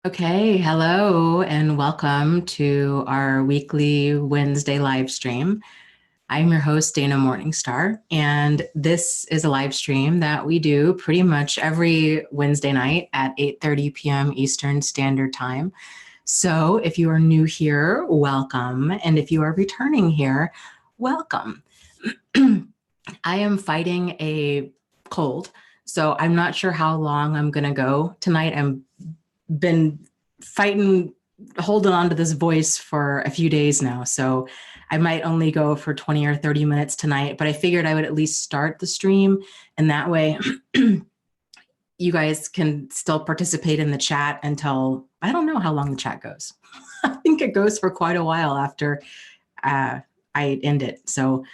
Okay, hello and welcome to our weekly Wednesday live stream. I'm your host, Dana Morningstar, and this is a live stream that we do pretty much every Wednesday night at 8:30 p.m. Eastern Standard Time. So if you are new here, welcome. And if you are returning here, welcome. I am fighting a cold, so I'm not sure how long I'm going to go tonight. I'm been fighting, holding on to this voice for a few days now. So I might only go for 20 or 30 minutes tonight, but I figured I would at least start the stream. And that way you guys can still participate in the chat until, I don't know how long the chat goes. I think it goes for quite a while after I end it. So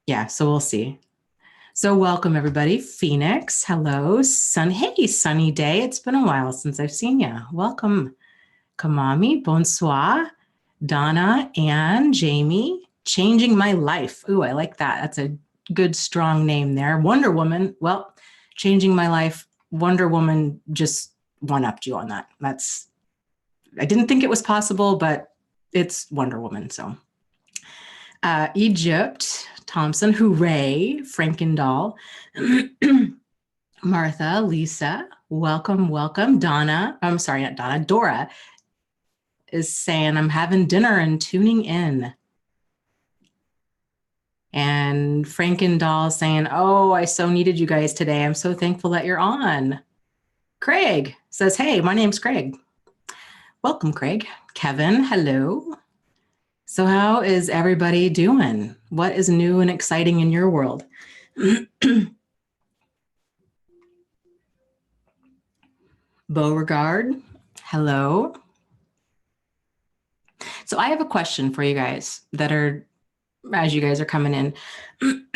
yeah, so we'll see. So welcome everybody. Phoenix, hello. Hey, sunny day. It's been a while since I've seen you. Welcome. Kamami, bonsoir. Donna, Anne, Jamie, changing my life. Ooh, I like that. That's a good, strong name there. Wonder Woman. Well, changing my life. Wonder Woman just one-upped you on that. I didn't think it was possible, but it's Wonder Woman. So Egypt, Thompson, hooray, Frankendoll, Martha, Lisa, welcome, welcome. Donna, I'm sorry, not Donna, Dora is saying, I'm having dinner and tuning in. And Frankendoll saying, oh, I so needed you guys today. I'm so thankful that you're on. Craig says, hey, my name's Craig. Welcome, Craig. Kevin, hello. So how is everybody doing? What is new and exciting in your world? Beauregard, hello. So I have a question for you guys that are, as you guys are coming in.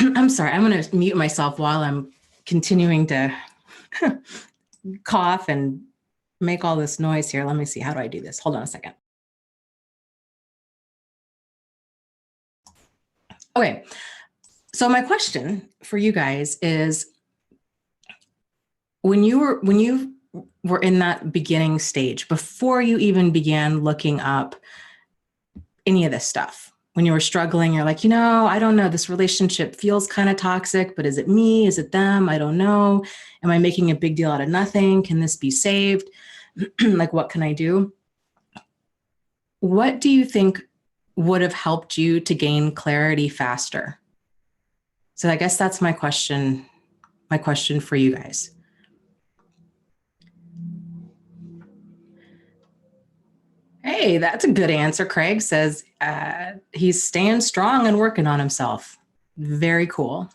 I'm sorry, I'm going to mute myself while I'm continuing to cough and make all this noise here. Let me see, how do I do this? Hold on a second. Okay, so my question for you guys is, when you were in that beginning stage, before you even began looking up any of this stuff, when you were struggling, you're like, I don't know, this relationship feels kind of toxic, but is it me? Is it them? I don't know. Am I making a big deal out of nothing? Can this be saved? Like, what can I do? What do you think would have helped you to gain clarity faster? So I guess that's my question for you guys. Hey, that's a good answer. Craig says he's staying strong and working on himself. Very cool.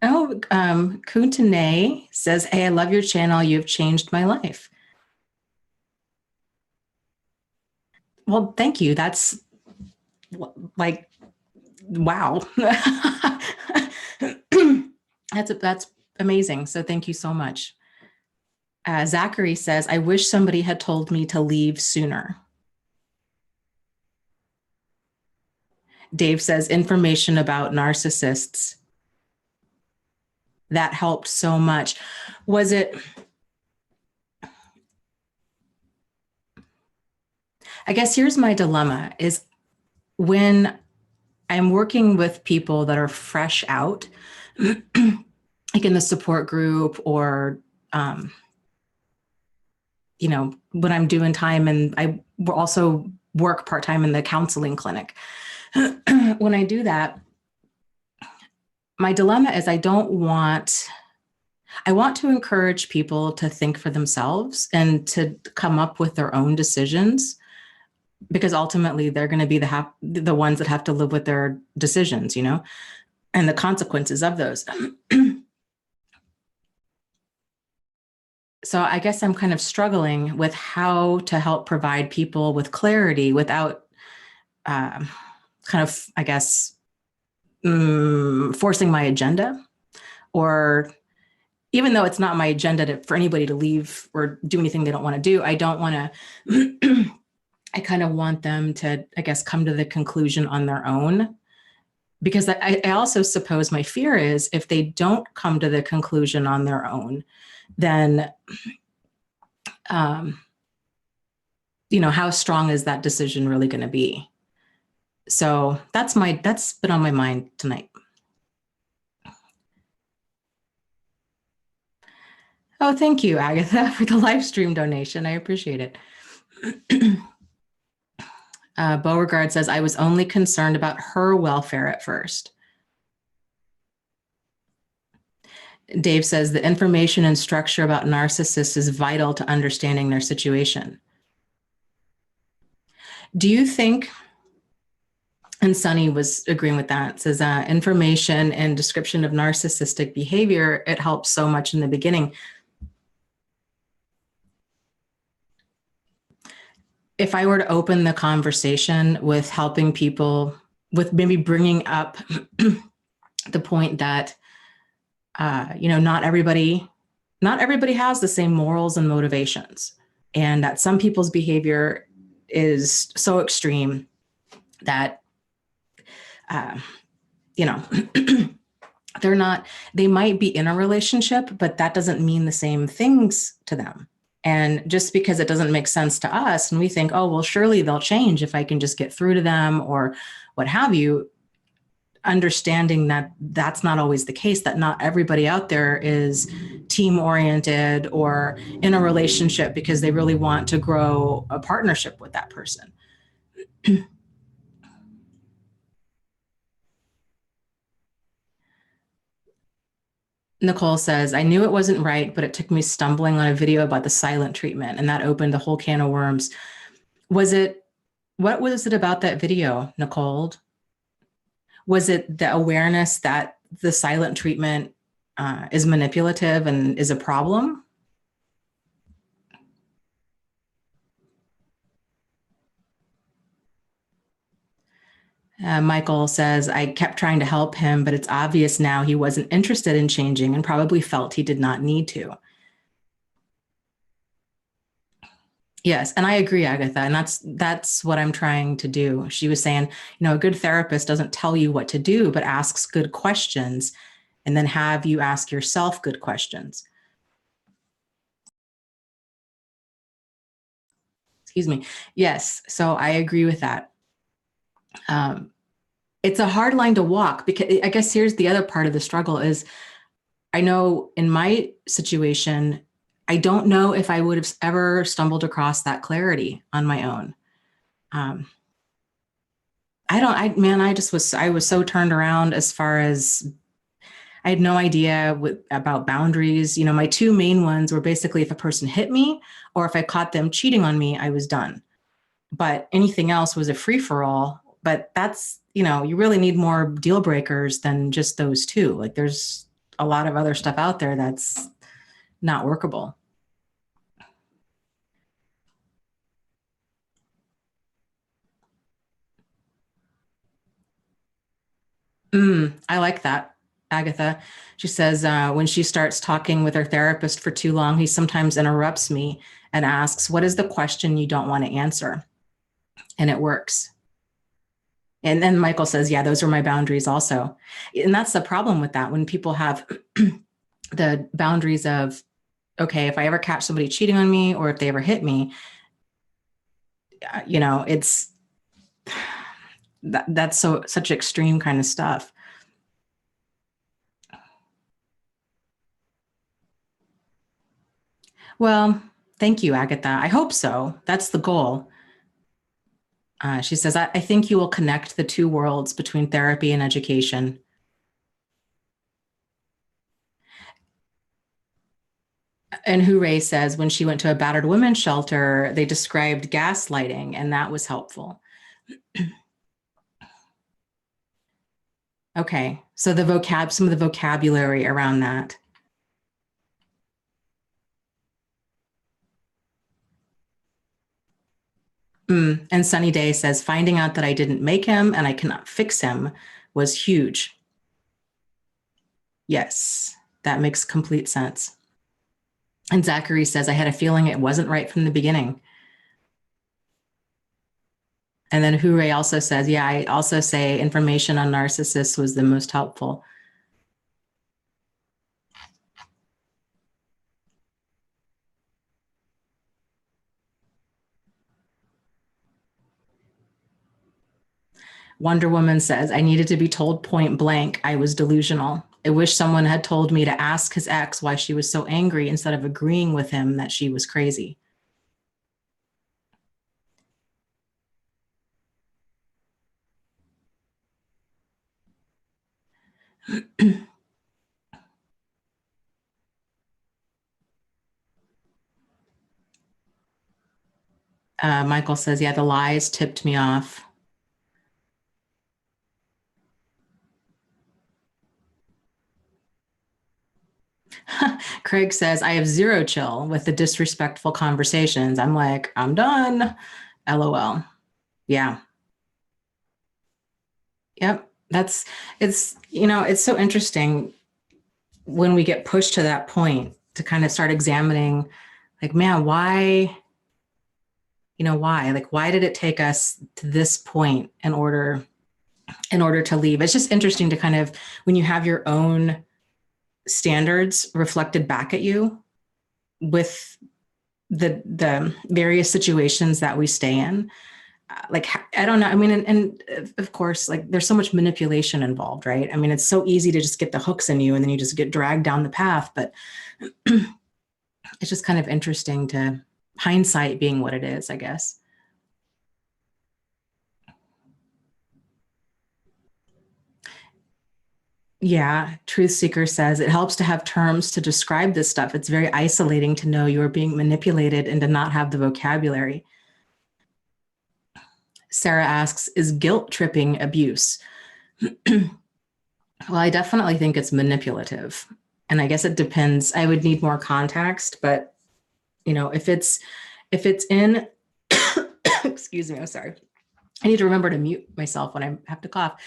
Oh, Kuntane says, hey, I love your channel. You've changed my life. Well, thank you. That's like, wow. That's amazing. So thank you so much. Zachary says, I wish somebody had told me to leave sooner. Dave says, information about narcissists. That helped so much. Was it, I guess here's my dilemma, is when I'm working with people that are fresh out, like in the support group, or when I'm doing time, and I also work part-time in the counseling clinic. When I do that, my dilemma is I want to encourage people to think for themselves and to come up with their own decisions, because ultimately they're going to be the ones that have to live with their decisions, and the consequences of those. So I guess I'm kind of struggling with how to help provide people with clarity without kind of, I guess, forcing my agenda, or even though it's not my agenda for anybody to leave or do anything they don't want to do, I don't want to, I kind of want them to, I guess, come to the conclusion on their own. because I also suppose my fear is if they don't come to the conclusion on their own, then, how strong is that decision really going to be? So that's been on my mind tonight. Oh, thank you, Agatha, for the live stream donation. I appreciate it. Beauregard says, I was only concerned about her welfare at first. Dave says, the information and structure about narcissists is vital to understanding their situation. Do you think, and Sunny was agreeing with that, says information and description of narcissistic behavior, it helps so much in the beginning. If I were to open the conversation with helping people, with maybe bringing up the point that, not everybody has the same morals and motivations, and that some people's behavior is so extreme that, they might be in a relationship, but that doesn't mean the same things to them. And just because it doesn't make sense to us and we think, oh, well, surely they'll change if I can just get through to them or what have you, understanding that that's not always the case, that not everybody out there is team oriented or in a relationship because they really want to grow a partnership with that person. Nicole says, I knew it wasn't right, but it took me stumbling on a video about the silent treatment, and that opened a whole can of worms. What was it about that video, Nicole? Was it the awareness that the silent treatment is manipulative and is a problem? Michael says, I kept trying to help him, but it's obvious now he wasn't interested in changing and probably felt he did not need to. Yes, and I agree, Agatha, and that's what I'm trying to do. She was saying, a good therapist doesn't tell you what to do, but asks good questions, and then have you ask yourself good questions. Excuse me. Yes, so I agree with that. It's a hard line to walk, because I guess here's the other part of the struggle is, I know in my situation, I don't know if I would have ever stumbled across that clarity on my own. I was so turned around as far as I had no idea about boundaries. My two main ones were basically if a person hit me or if I caught them cheating on me, I was done. But anything else was a free for all. But that's, you really need more deal breakers than just those two. Like there's a lot of other stuff out there that's not workable. I like that, Agatha. She says when she starts talking with her therapist for too long, he sometimes interrupts me and asks, what is the question you don't want to answer? And it works. And then Michael says, yeah, those are my boundaries also. And that's the problem with that. When people have the boundaries of, okay, if I ever catch somebody cheating on me or if they ever hit me, it's that's such extreme kind of stuff. Well, thank you, Agatha. I hope so. That's the goal. She says, I think you will connect the two worlds between therapy and education. And Hooray says, when she went to a battered women's shelter, they described gaslighting, and that was helpful. Okay, so some of the vocabulary around that. And Sunny Day says, finding out that I didn't make him and I cannot fix him was huge. Yes, that makes complete sense. And Zachary says, I had a feeling it wasn't right from the beginning. And then Hooray also says, yeah, I also say information on narcissists was the most helpful. Wonder Woman says, I needed to be told point blank I was delusional. I wish someone had told me to ask his ex why she was so angry instead of agreeing with him that she was crazy. Michael says, yeah, the lies tipped me off. Craig says, I have zero chill with the disrespectful conversations. I'm like, I'm done. LOL. Yeah. Yep. It's so interesting when we get pushed to that point to kind of start examining, like, man, why, like, why did it take us to this point in order to leave? It's just interesting to kind of, when you have your own standards reflected back at you with the various situations that we stay in. Like, I don't know. I mean, and of course, like, there's so much manipulation involved, right? I mean, it's so easy to just get the hooks in you and then you just get dragged down the path. But it's just kind of interesting to hindsight being what it is, I guess. Yeah, Truth Seeker says it helps to have terms to describe this stuff. It's very isolating to know you're being manipulated and to not have the vocabulary. Sarah asks, is guilt tripping abuse? Well, I definitely think it's manipulative. And I guess it depends. I would need more context, but if it's in excuse me, I'm sorry. I need to remember to mute myself when I have to cough.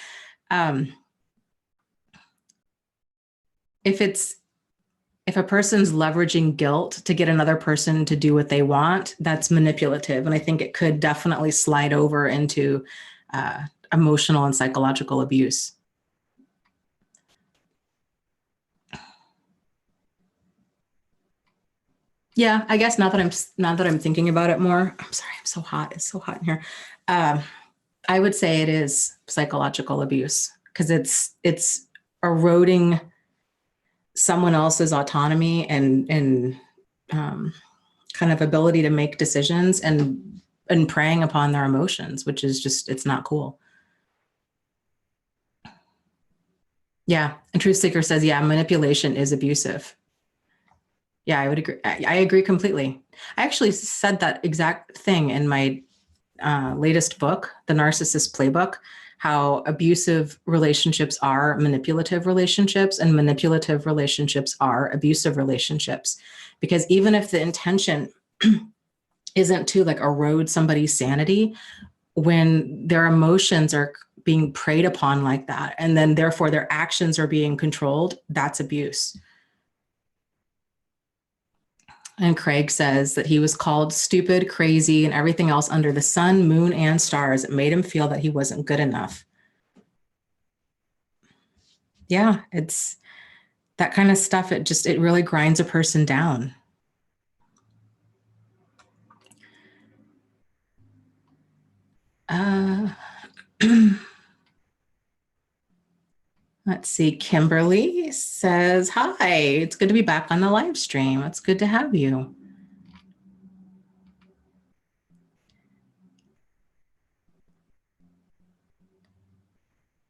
If a person's leveraging guilt to get another person to do what they want, that's manipulative. And I think it could definitely slide over into emotional and psychological abuse. Yeah, I guess now that I'm thinking about it more, I'm sorry, I'm so hot. It's so hot in here. I would say it is psychological abuse because it's eroding someone else's autonomy and kind of ability to make decisions and preying upon their emotions, which is just, it's not cool. Yeah. And Truth Seeker says, yeah, manipulation is abusive. Yeah, I would agree. I agree completely. I actually said that exact thing in my latest book, The Narcissist Playbook, how abusive relationships are manipulative relationships and manipulative relationships are abusive relationships. Because even if the intention isn't to like erode somebody's sanity, when their emotions are being preyed upon like that, and then therefore their actions are being controlled, that's abuse. And Craig says that he was called stupid, crazy, and everything else under the sun, moon, and stars. It made him feel that he wasn't good enough. Yeah, it's that kind of stuff. It really grinds a person down. Let's see. Kimberly says, hi, it's good to be back on the live stream. It's good to have you.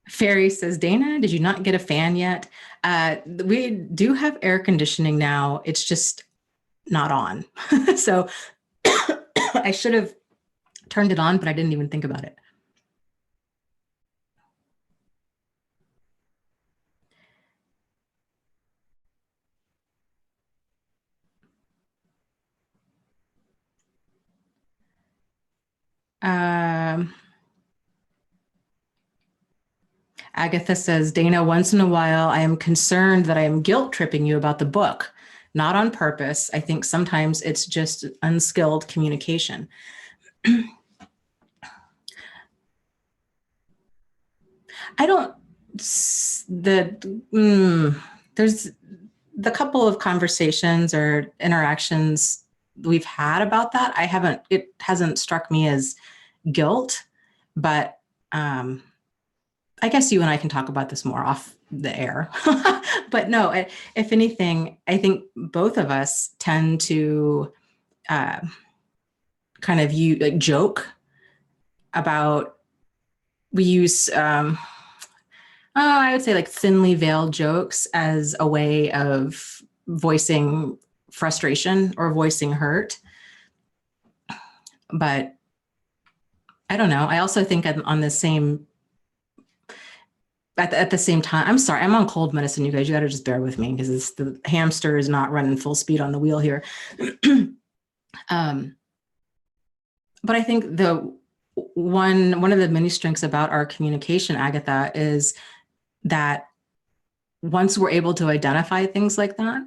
Fairy says, Dana, did you not get a fan yet? We do have air conditioning now. It's just not on. So I should have turned it on, but I didn't even think about it. Agatha says, Dana, once in a while, I am concerned that I am guilt tripping you about the book, not on purpose. I think sometimes it's just unskilled communication. I don't, there's the couple of conversations or interactions we've had about that. It hasn't struck me as guilt, but I guess you and I can talk about this more off the air. But no, if anything, I think both of us tend to uh, kind of joke about, we use, I would say like thinly veiled jokes as a way of voicing frustration or voicing hurt. But I don't know. I also think I'm on the same, at the same time, I'm sorry, I'm on cold medicine, you guys. You got to just bear with me because the hamster is not running full speed on the wheel here. But I think one of the many strengths about our communication, Agatha, is that once we're able to identify things like that,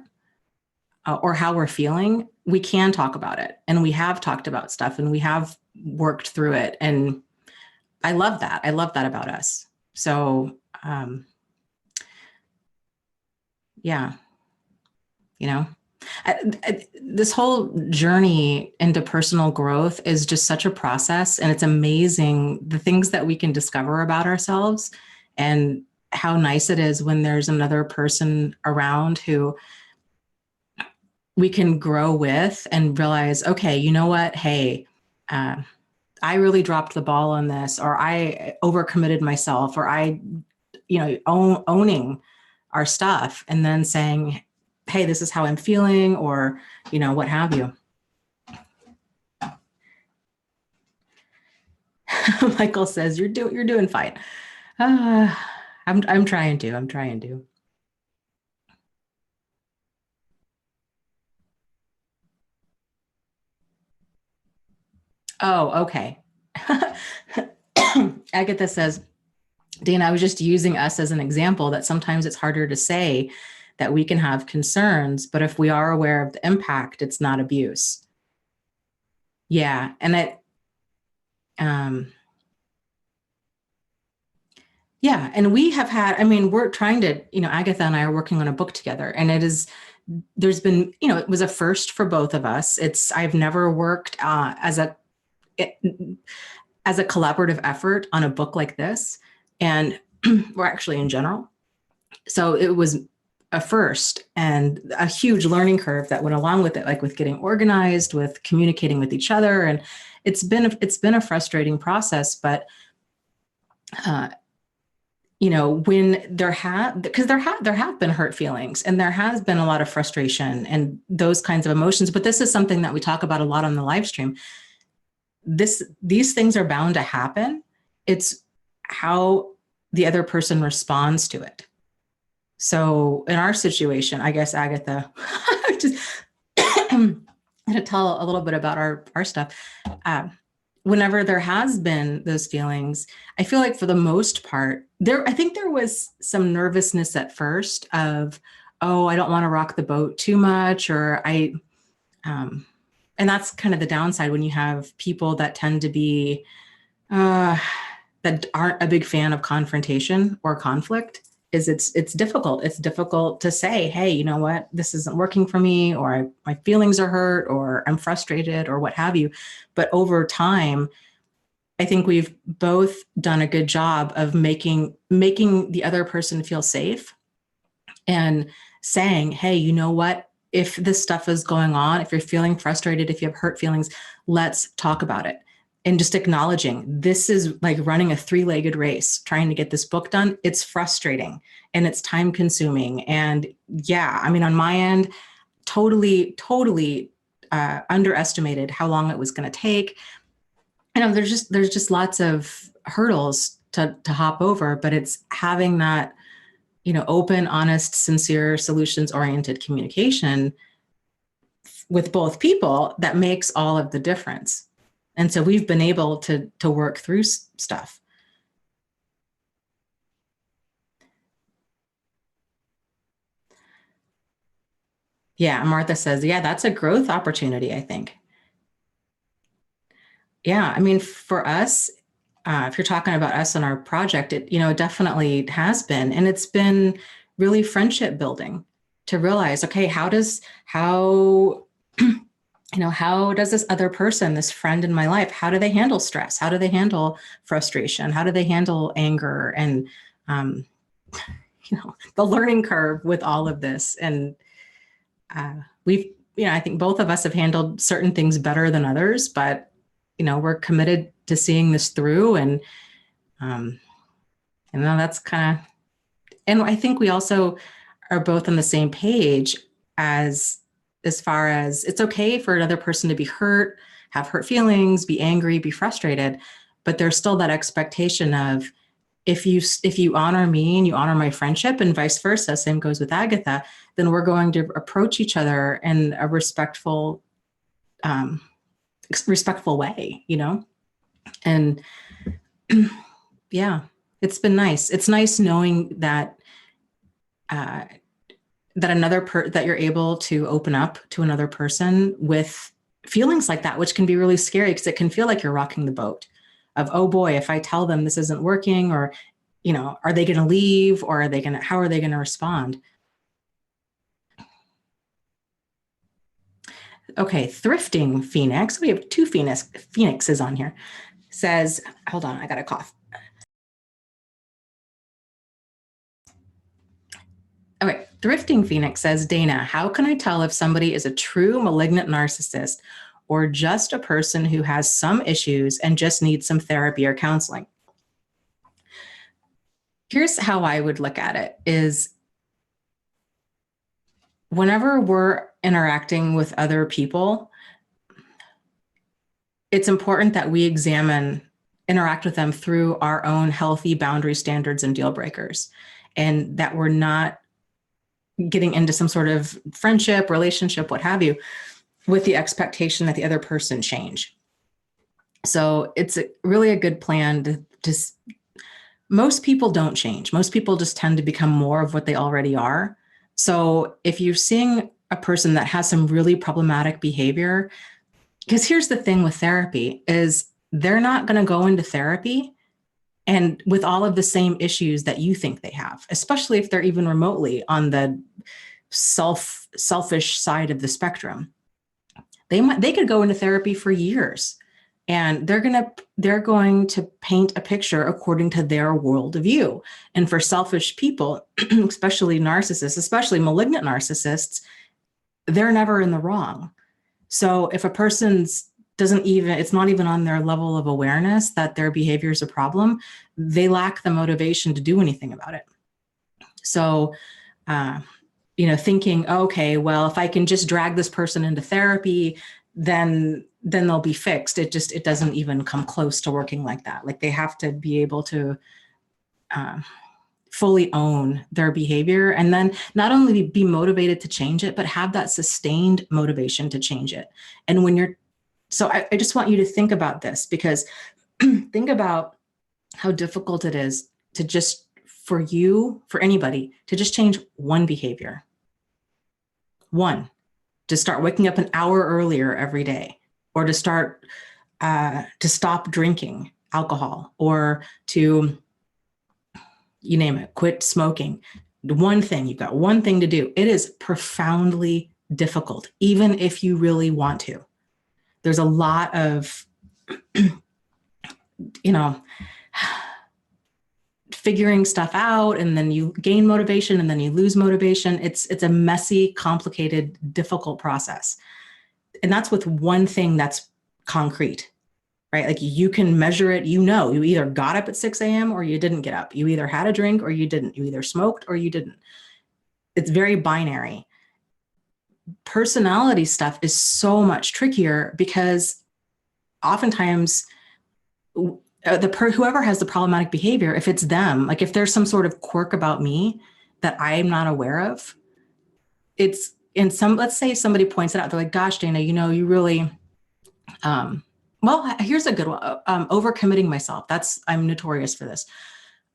or how we're feeling, we can talk about it. And we have talked about stuff and we have worked through it. And I love that. I love that about us. So, yeah, this whole journey into personal growth is just such a process, and it's amazing the things that we can discover about ourselves and how nice it is when there's another person around who we can grow with and realize, okay, you know what? Hey, I really dropped the ball on this, or I overcommitted myself, or owning our stuff and then saying, hey, this is how I'm feeling, or, what have you. Michael says, you're doing fine. I'm trying to. Oh, okay. Agatha says, Dana, I was just using us as an example that sometimes it's harder to say that we can have concerns, but if we are aware of the impact, it's not abuse. Yeah. And yeah. And we have had, we're trying to, Agatha and I are working on a book together, and there's been, it was a first for both of us. I've never worked as a collaborative effort on a book like this, and we're actually in general. So it was a first and a huge learning curve that went along with it, like with getting organized, with communicating with each other. And it's been a frustrating process, but when because there have been hurt feelings, and there has been a lot of frustration and those kinds of emotions. But this is something that we talk about a lot on the live stream. These things are bound to happen. It's how the other person responds to it. So in our situation, I guess, Agatha, I'm going to tell a little bit about our stuff. Whenever there has been those feelings, I feel like for the most part, I think there was some nervousness at first of, oh, I don't want to rock the boat too much, or and that's kind of the downside when you have people that tend to be, that aren't a big fan of confrontation or conflict. It's difficult. It's difficult to say, hey, you know what, this isn't working for me, or my feelings are hurt, or I'm frustrated, or what have you. But over time, I think we've both done a good job of making the other person feel safe and saying, hey, you know what, if this stuff is going on, if you're feeling frustrated, if you have hurt feelings, let's talk about it. And just acknowledging this is like running a 3-legged race, trying to get this book done. It's frustrating and it's time consuming. And yeah, on my end, totally underestimated how long it was going to take. There's just lots of hurdles to hop over, but it's having that, open, honest, sincere, solutions-oriented communication with both people that makes all of the difference. And so we've been able to work through stuff. Yeah, Martha says, yeah, that's a growth opportunity, I think. Yeah, for us, if you're talking about us and our project, it, it definitely has been, and it's been really friendship building to realize, okay, how how does this other person, this friend in my life, how do they handle stress? How do they handle frustration? How do they handle anger? And, the learning curve with all of this. And I think both of us have handled certain things better than others, but, we're committed to seeing this through. And, that's kind of, and I think we also are both on the same page as far as it's okay for another person to be hurt, have hurt feelings, be angry, be frustrated, but there's still that expectation of, if you honor me and you honor my friendship, and vice versa, same goes with Agatha, then we're going to approach each other in a respectful way, and yeah, it's been nice. It's nice knowing that that you're able to open up to another person with feelings like that, which can be really scary because it can feel like you're rocking the boat of, oh boy, if I tell them this isn't working, or, are they going to leave, or how are they going to respond? Okay. Thrifting Phoenix. We have two Phoenixes on here. Says, hold on, I got a cough. Okay, Thrifting Phoenix says, Dana, how can I tell if somebody is a true malignant narcissist or just a person who has some issues and just needs some therapy or counseling? Here's how I would look at it is, whenever we're interacting with other people, it's important that we interact with them through our own healthy boundary standards and deal breakers, and that we're not getting into some sort of friendship, relationship, what have you, with the expectation that the other person change. So it's really a good plan to just, most people don't change. Most people just tend to become more of what they already are. So if you're seeing a person that has some really problematic behavior, because here's the thing with therapy is they're not going to go into therapy and with all of the same issues that you think they have, especially if they're even remotely on the selfish side of the spectrum. They could go into therapy for years, and they're going to paint a picture according to their worldview. And for selfish people, especially narcissists, especially malignant narcissists, they're never in the wrong. So if a person's it's not even on their level of awareness that their behavior is a problem, they lack the motivation to do anything about it. So, thinking, okay, well, if I can just drag this person into therapy, then they'll be fixed. It doesn't even come close to working like that. Like, they have to be able to fully own their behavior, and then not only be motivated to change it, but have that sustained motivation to change it. And so I just want you to think about this, because think about how difficult it is to just, for anybody, to just change one behavior. One, to start waking up an hour earlier every day, or to stop drinking alcohol, or to, you name it, quit smoking. One thing, you've got one thing to do. It is profoundly difficult, even if you really want to. There's a lot of, figuring stuff out, and then you gain motivation and then you lose motivation. It's a messy, complicated, difficult process. And that's with one thing that's concrete, right? Like, you can measure it, you either got up at 6 a.m. or you didn't get up. You either had a drink or you didn't. You either smoked or you didn't. It's very binary. Personality stuff is so much trickier, because oftentimes whoever has the problematic behavior, if it's them, like if there's some sort of quirk about me that I'm not aware of, let's say somebody points it out. They're like, gosh, Dana, you really, well, here's a good one. Overcommitting myself. I'm notorious for this.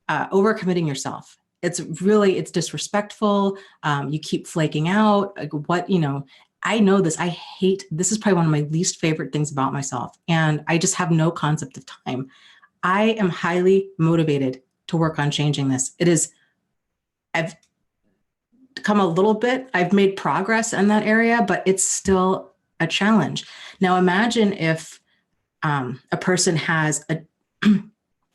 Overcommitting yourself. It's disrespectful. You keep flaking out. Like, I know this. This is probably one of my least favorite things about myself. And I just have no concept of time. I am highly motivated to work on changing this. I've come a little bit, I've made progress in that area, but it's still a challenge. Now imagine if a person has a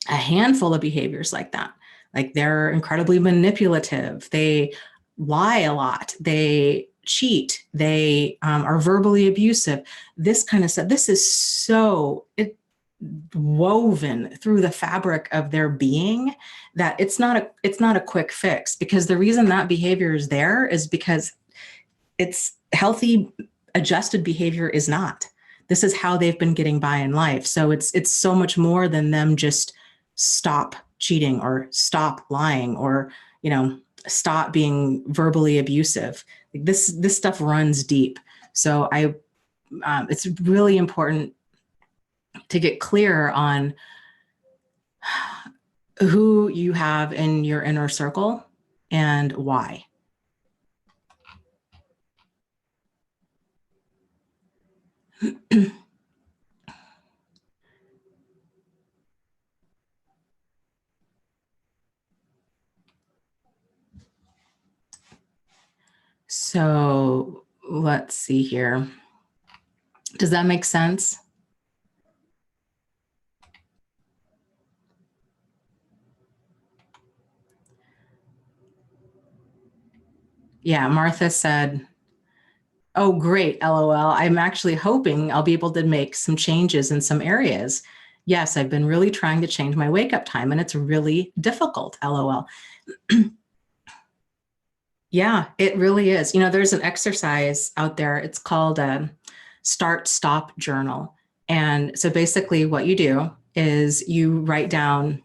handful of behaviors like that. Like they're incredibly manipulative. They lie a lot. They cheat. They are verbally abusive. This kind of stuff. This is so woven through the fabric of their being that it's not a quick fix, because the reason that behavior is there is because it's healthy, adjusted behavior is not. This is how they've been getting by in life. So it's so much more than them just stop cheating or stop lying or, stop being verbally abusive. Like this stuff runs deep. So it's really important to get clear on who you have in your inner circle and why. So let's see here. Does that make sense? Yeah, Martha said, oh, great, LOL. I'm actually hoping I'll be able to make some changes in some areas. Yes, I've been really trying to change my wake up time and it's really difficult, LOL. Yeah, it really is. There's an exercise out there. It's called a start stop journal. And so basically what you do is you write down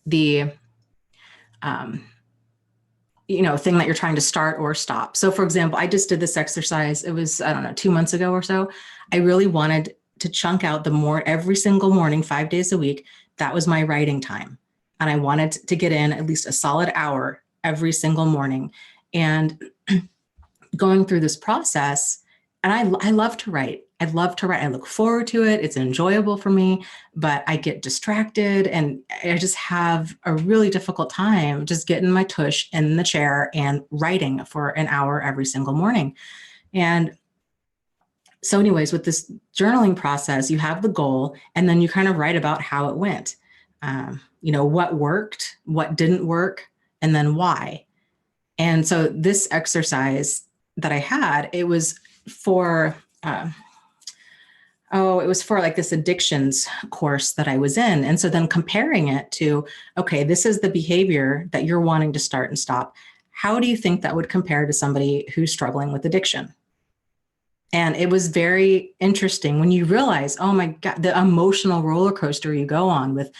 the thing that you're trying to start or stop. So for example, I just did this exercise. It was, I don't know, 2 months ago or so. I really wanted to chunk out every single morning, 5 days a week. That was my writing time. And I wanted to get in at least a solid hour every single morning. And going through this process, and I love to write. I love to write. I look forward to it. It's enjoyable for me, but I get distracted and I just have a really difficult time just getting my tush in the chair and writing for an hour every single morning. And so anyways, with this journaling process, you have the goal and then you kind of write about how it went. What worked, what didn't work, and then why. And so this exercise that I had, it was for like this addictions course that I was in. And so then comparing it to, okay, this is the behavior that you're wanting to start and stop. How do you think that would compare to somebody who's struggling with addiction? And it was very interesting when you realize, oh my God, the emotional roller coaster you go on with,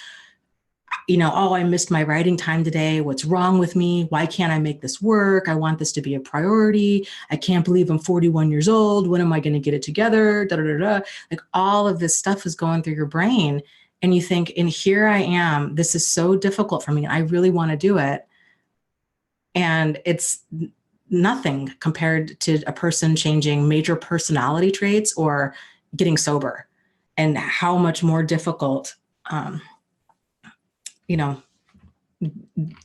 oh, I missed my writing time today. What's wrong with me? Why can't I make this work? I want this to be a priority. I can't believe I'm 41 years old. When am I going to get it together? Da, da, da, da. Like all of this stuff is going through your brain. And you think, and here I am, this is so difficult for me. I really want to do it. And it's nothing compared to a person changing major personality traits or getting sober, and how much more difficult,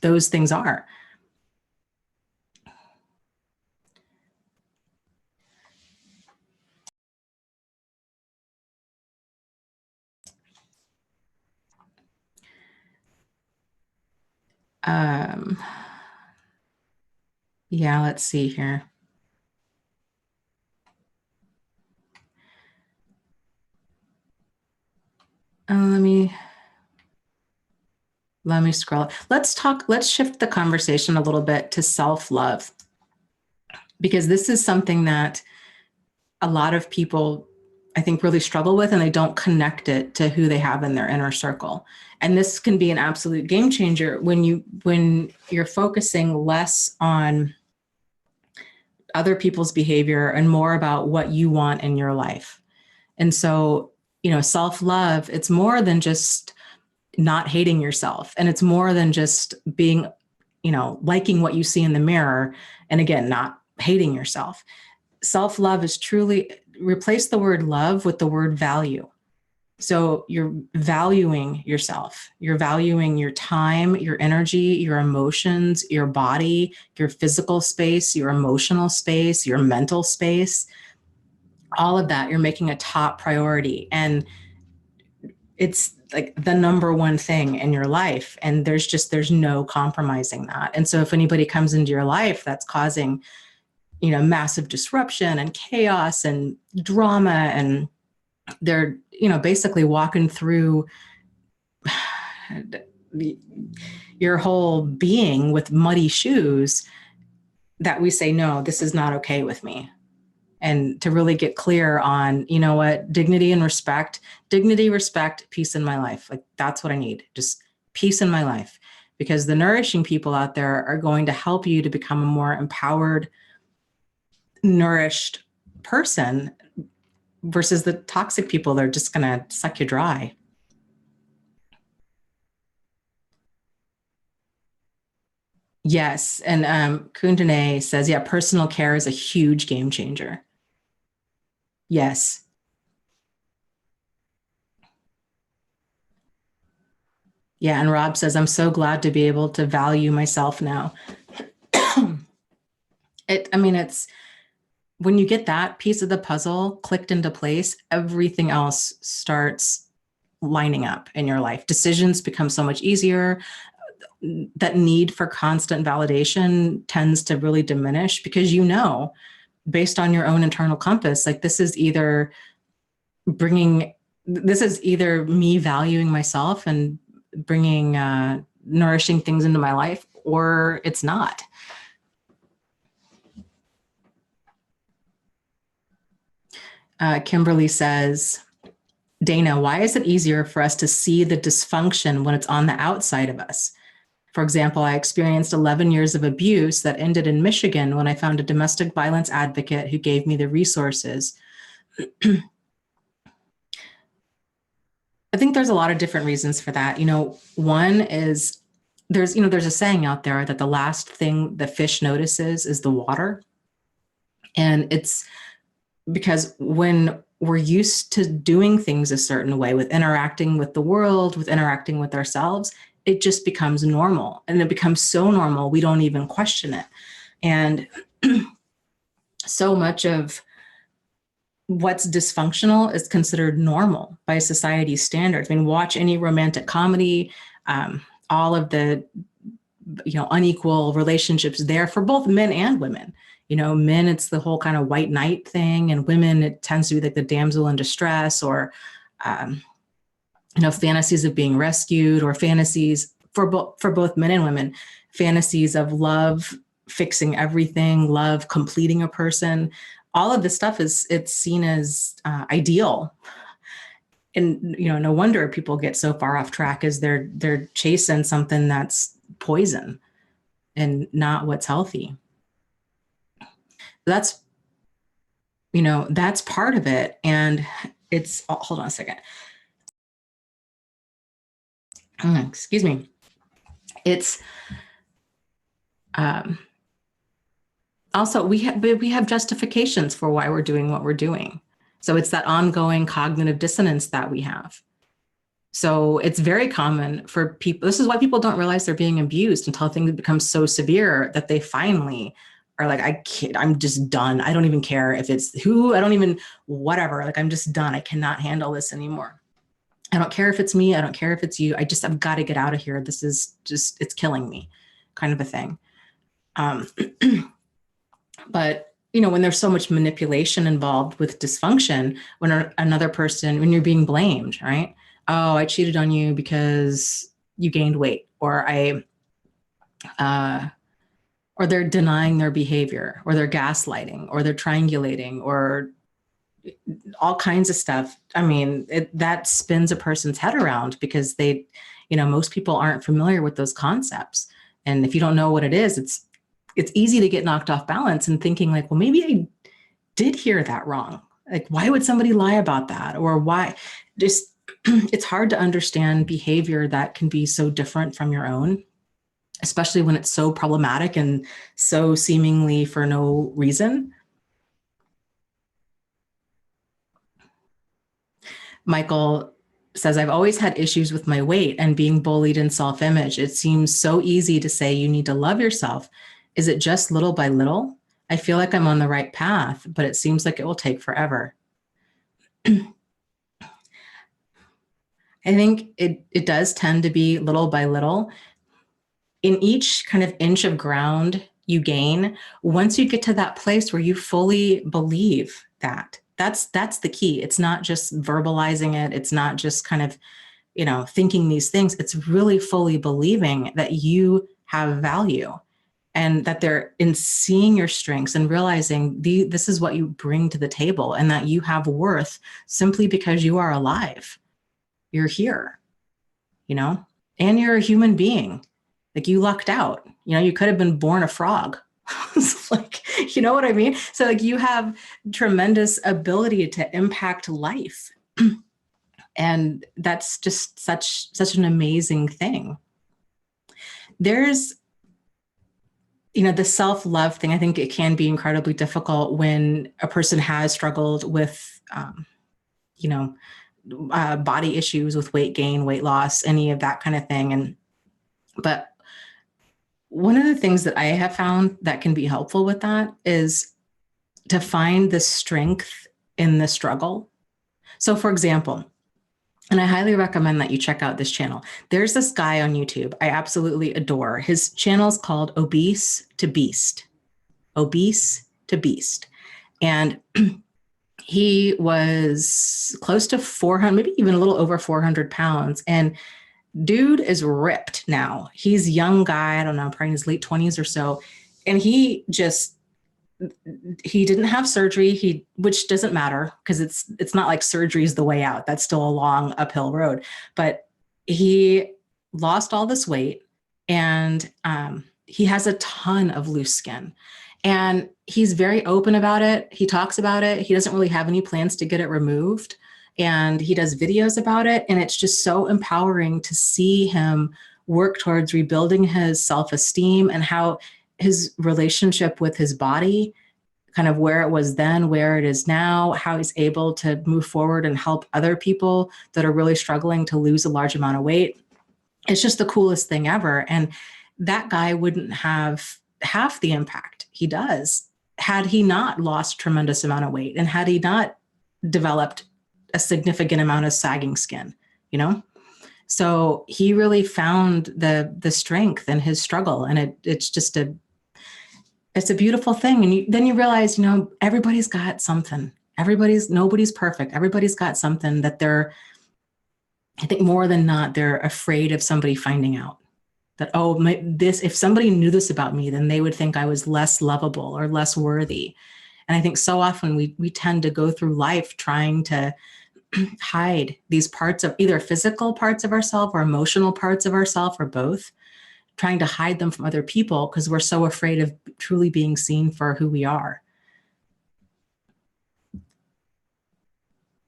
those things are. Yeah, let's see here. Let me scroll. Let's shift the conversation a little bit to self-love, because this is something that a lot of people, I think, really struggle with, and they don't connect it to who they have in their inner circle. And this can be an absolute game changer when you're focusing less on other people's behavior and more about what you want in your life. And so, self-love, it's more than just not hating yourself. And it's more than just being, liking what you see in the mirror. And again, not hating yourself. Self-love is truly, replace the word love with the word value. So you're valuing yourself. You're valuing your time, your energy, your emotions, your body, your physical space, your emotional space, your mental space. All of that, you're making a top priority. And it's like the number one thing in your life. And there's no compromising that. And so if anybody comes into your life that's causing, massive disruption and chaos and drama, and they're, basically walking through your whole being with muddy shoes, that we say, no, this is not okay with me. And to really get clear on, what, dignity, respect, peace in my life. Like, that's what I need. Just peace in my life, because the nourishing people out there are going to help you to become a more empowered, nourished person, versus the toxic people. They're just going to suck you dry. Yes. And Kundane says, yeah, personal care is a huge game changer. Yes. Yeah. And Rob says, I'm so glad to be able to value myself now. It's when you get that piece of the puzzle clicked into place, everything else starts lining up in your life. Decisions become so much easier. That need for constant validation tends to really diminish, because based on your own internal compass, like, this is either me valuing myself and bringing nourishing things into my life, or it's not. Kimberly says, Dana, why is it easier for us to see the dysfunction when it's on the outside of us? For example, I experienced 11 years of abuse that ended in Michigan when I found a domestic violence advocate who gave me the resources. I think there's a lot of different reasons for that. One is there's a saying out there that the last thing the fish notices is the water. And it's because when we're used to doing things a certain way, with interacting with the world, with interacting with ourselves, it just becomes normal. And it becomes so normal, we don't even question it. And so much of what's dysfunctional is considered normal by society's standards. Watch any romantic comedy, all of the unequal relationships there for both men and women. Men, it's the whole kind of white knight thing, and women, it tends to be like the damsel in distress, or fantasies of being rescued, or fantasies for both men and women, fantasies of love fixing everything, love completing a person. All of this stuff it's seen as ideal. And no wonder people get so far off track, as they're chasing something that's poison and not what's healthy. That's part of it. And hold on a second. Excuse me. It's also, we have justifications for why we're doing what we're doing. So it's that ongoing cognitive dissonance that we have. So it's very common for people. This is why people don't realize they're being abused until things become so severe that they finally are like, I'm just done. I don't even care if it's who, I don't even, whatever. Like, I'm just done. I cannot handle this anymore. I don't care if it's me. I don't care if it's you. I've got to get out of here. This is just, it's killing me, kind of a thing. But, when there's so much manipulation involved with dysfunction, when another person, when you're being blamed, right? Oh, I cheated on you because you gained weight, or or they're denying their behavior, or they're gaslighting, or they're triangulating, or all kinds of stuff. That spins a person's head around, because they, most people aren't familiar with those concepts. And if you don't know what it is, it's easy to get knocked off balance and thinking like, well, maybe I did hear that wrong. Like, why would somebody lie about that? Or why? Just, it's hard to understand behavior that can be so different from your own, especially when it's so problematic and so seemingly for no reason. Michael says, I've always had issues with my weight and being bullied in self-image. It seems so easy to say you need to love yourself. Is it just little by little? I feel like I'm on the right path, but it seems like it will take forever. I think it does tend to be little by little. In each kind of inch of ground you gain, once you get to that place where you fully believe that, that's the key. It's not just verbalizing it. It's not just kind of, thinking these things. It's really fully believing that you have value and that they're in seeing your strengths and realizing this is what you bring to the table and that you have worth simply because you are alive. You're here, and you're a human being. Like, you lucked out, you could have been born a frog. It's like, you know what I mean? So like, you have tremendous ability to impact life. And that's just such an amazing thing. There's, the self-love thing. I think it can be incredibly difficult when a person has struggled with, body issues, with weight gain, weight loss, any of that kind of thing. But one of the things that I have found that can be helpful with that is to find the strength in the struggle. So for example, and I highly recommend that you check out this channel. There's this guy on YouTube I absolutely adore. His channel is called Obese to Beast. Obese to Beast. And he was close to 400, maybe even a little over 400 pounds. And dude is ripped now. He's a young guy, I don't know, probably in his late 20s or so. And he didn't have surgery, which doesn't matter because it's not like surgery is the way out. That's still a long uphill road. But he lost all this weight, and he has a ton of loose skin. And he's very open about it. He talks about it. He doesn't really have any plans to get it removed. And he does videos about it. And it's just so empowering to see him work towards rebuilding his self-esteem and how his relationship with his body, kind of where it was then, where it is now, how he's able to move forward and help other people that are really struggling to lose a large amount of weight. It's just the coolest thing ever. And that guy wouldn't have half the impact he does had he not lost a tremendous amount of weight and had he not developed a significant amount of sagging skin, So he really found the strength in his struggle. And it's just it's a beautiful thing. And then you realize, everybody's got something. Nobody's perfect. Everybody's got something that I think more than not, they're afraid of somebody finding out that, if somebody knew this about me, then they would think I was less lovable or less worthy. And I think so often we tend to go through life trying to hide these parts of either physical parts of ourselves or emotional parts of ourselves or both, trying to hide them from other people because we're so afraid of truly being seen for who we are.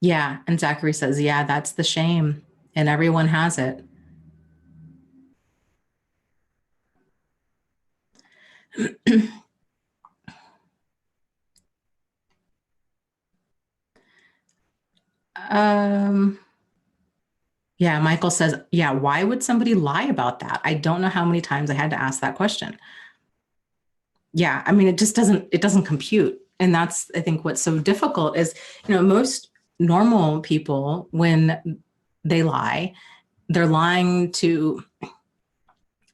Yeah. And Zachary says, yeah, that's the shame. And everyone has it. Yeah, Michael says, yeah, why would somebody lie about that? I don't know how many times I had to ask that question. Yeah, I mean, it doesn't compute. And that's, I think, what's so difficult is, most normal people, when they lie, they're lying to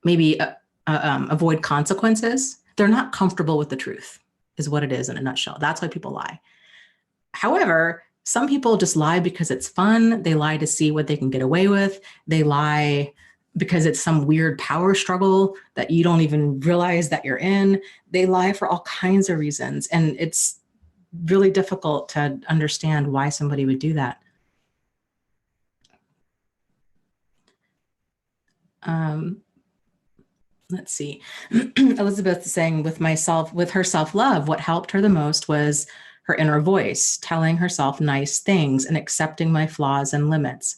maybe avoid consequences. They're not comfortable with the truth, is what it is in a nutshell. That's why people lie. However, some people just lie because it's fun. They lie to see what they can get away with. They lie because it's some weird power struggle that you don't even realize that you're in. They lie for all kinds of reasons. And it's really difficult to understand why somebody would do that. Let's see. Elizabeth is saying, with her self-love, what helped her the most was her inner voice, telling herself nice things and accepting my flaws and limits.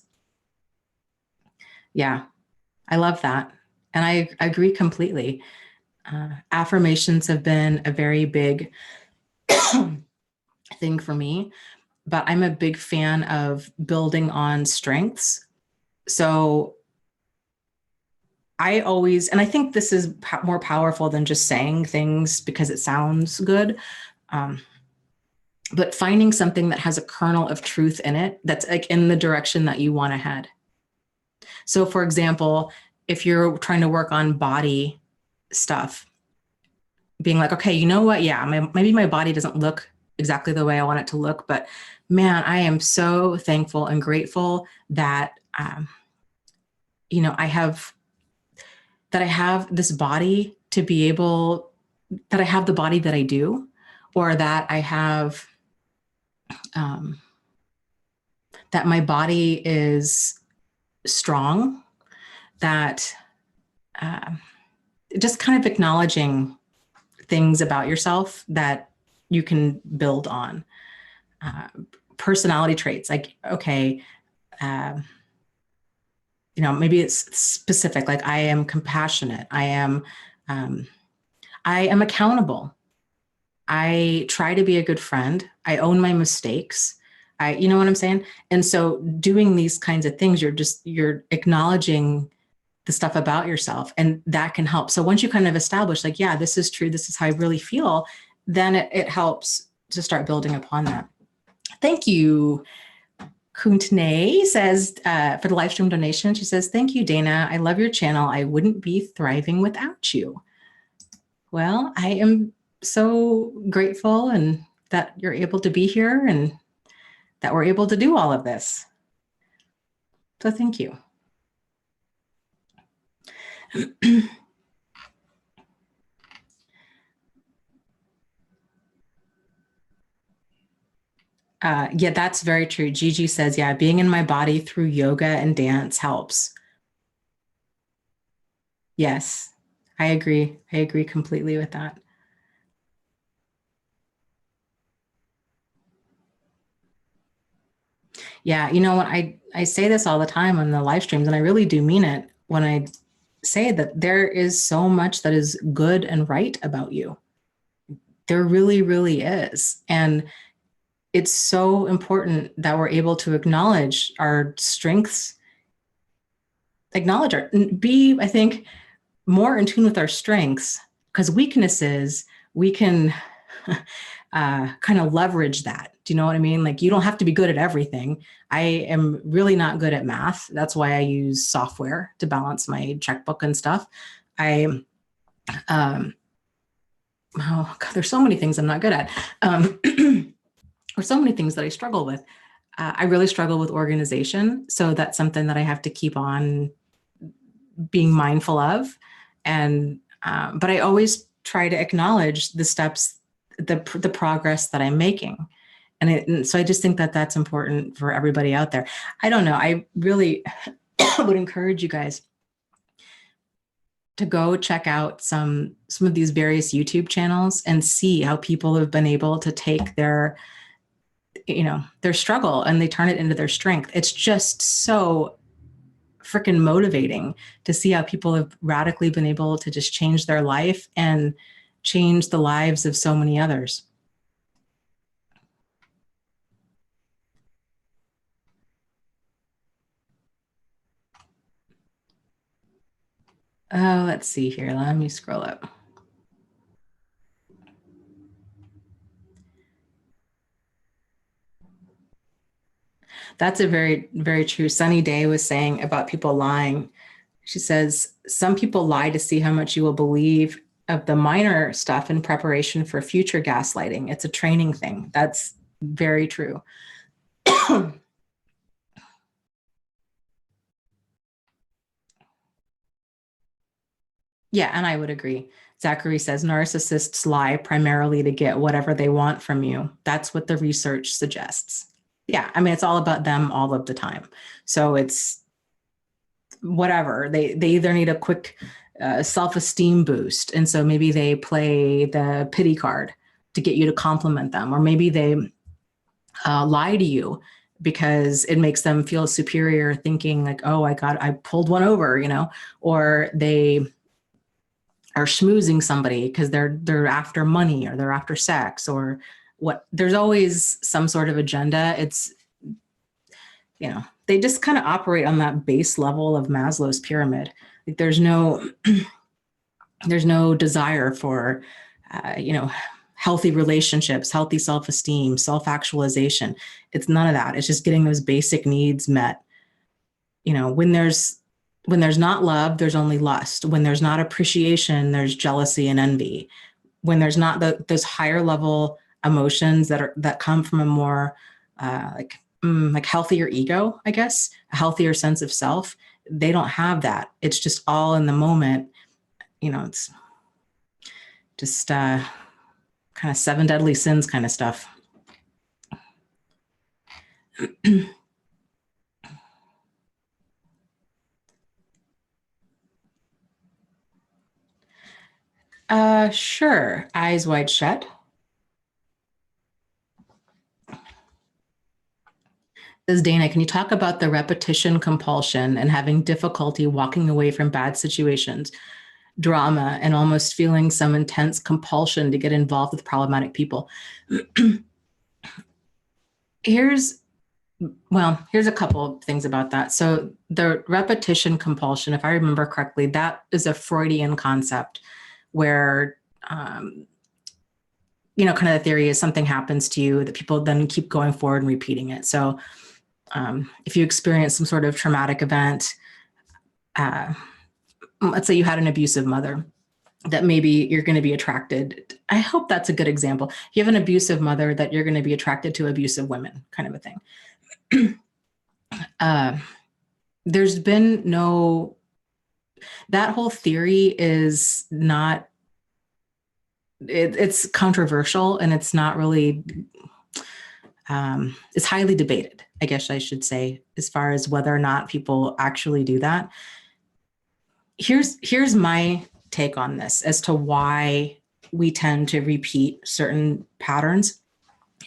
Yeah, I love that. And I agree completely. Affirmations have been a very big thing for me, but I'm a big fan of building on strengths So I always, and I think this is more powerful than just saying things because it sounds good. But finding something that has a kernel of truth in it, that's like in the direction that you want to head. So for example, if you're trying to work on body stuff, being like, okay, you know what? Yeah, maybe my body doesn't look exactly the way I want it to look, but man, I am so thankful and grateful that, I have this body to be able, that I have the body that I do, or that I have, that my body is strong, that just kind of acknowledging things about yourself that you can build on. Personality traits, like, okay, maybe it's specific, like I am compassionate, I am accountable, I try to be a good friend, I own my mistakes, you know what I'm saying? And so doing these kinds of things, you're acknowledging the stuff about yourself, and that can help. So once you kind of establish, like, yeah, this is true, this is how I really feel, then it helps to start building upon that. Thank you. Kuntne says, for the live stream donation, she says, thank you, Dana. I love your channel. I wouldn't be thriving without you. Well, I am so grateful and that you're able to be here and that we're able to do all of this. So thank you. Yeah, that's very true. Gigi says, yeah, being in my body through yoga and dance helps. Yes, I agree. I agree completely with that. Yeah, you know what? I say this all the time on the live streams, and I really do mean it when I say that there is so much that is good and right about you. There really, really is. And it's so important that we're able to acknowledge our strengths, be, I think, more in tune with our strengths, because weaknesses, we can kind of leverage that. Do you know what I mean? Like, you don't have to be good at everything. I am really not good at math. That's why I use software to balance my checkbook and stuff. Oh God, there's so many things I'm not good at. Or so many things that I struggle with. I really struggle with organization. So that's something that I have to keep on being mindful of. And, but I always try to acknowledge the steps, the progress that I'm making. And so I just think that that's important for everybody out there. I don't know. I really would encourage you guys to go check out some of these various YouTube channels and see how people have been able to take their struggle and they turn it into their strength. It's just so freaking motivating to see how people have radically been able to just change their life and change the lives of so many others. Oh, let's see here. Let me scroll up. That's a very, very true. Sunny Day was saying about people lying. She says, some people lie to see how much you will believe of the minor stuff in preparation for future gaslighting. It's a training thing. That's very true. Yeah, and I would agree. Zachary says narcissists lie primarily to get whatever they want from you. That's what the research suggests. Yeah, I mean, it's all about them all of the time. So it's whatever. They either need a quick self-esteem boost. And so maybe they play the pity card to get you to compliment them. Or maybe they lie to you because it makes them feel superior, thinking like, oh, I pulled one over, or they are schmoozing somebody because they're after money or they're after sex or what. There's always some sort of agenda. It's, they just kind of operate on that base level of Maslow's pyramid. Like there's no desire for, healthy relationships, healthy self-esteem, self-actualization. It's none of that. It's just getting those basic needs met. When there's not love, there's only lust. When there's not appreciation, there's jealousy and envy. When there's not those higher level emotions that come from a more like healthier ego, I guess, a healthier sense of self, they don't have that. It's just all in the moment. It's just kind of seven deadly sins kind of stuff. Sure. Eyes wide shut. Says Dana, can you talk about the repetition compulsion and having difficulty walking away from bad situations, drama, and almost feeling some intense compulsion to get involved with problematic people? Here's a couple of things about that. So the repetition compulsion, if I remember correctly, that is a Freudian concept where, kind of the theory is something happens to you that people then keep going forward and repeating it. So if you experience some sort of traumatic event, let's say you had an abusive mother, that maybe you're going to be attracted. I hope that's a good example. You have an abusive mother that you're going to be attracted to abusive women, kind of a thing. There's been that whole theory is not, it's controversial, and it's not really, it's highly debated, I guess I should say, as far as whether or not people actually do that. Here's my take on this as to why we tend to repeat certain patterns,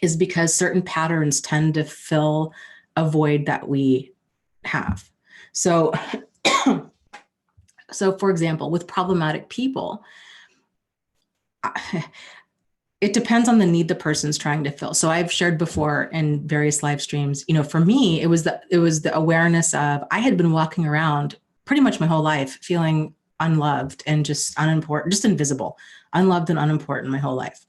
is because certain patterns tend to fill a void that we have. So, for example, with problematic people, it depends on the need the person's trying to fill. So I've shared before in various live streams, for me, it was the awareness of, I had been walking around pretty much my whole life feeling unloved and just unimportant, just invisible, unloved and unimportant my whole life.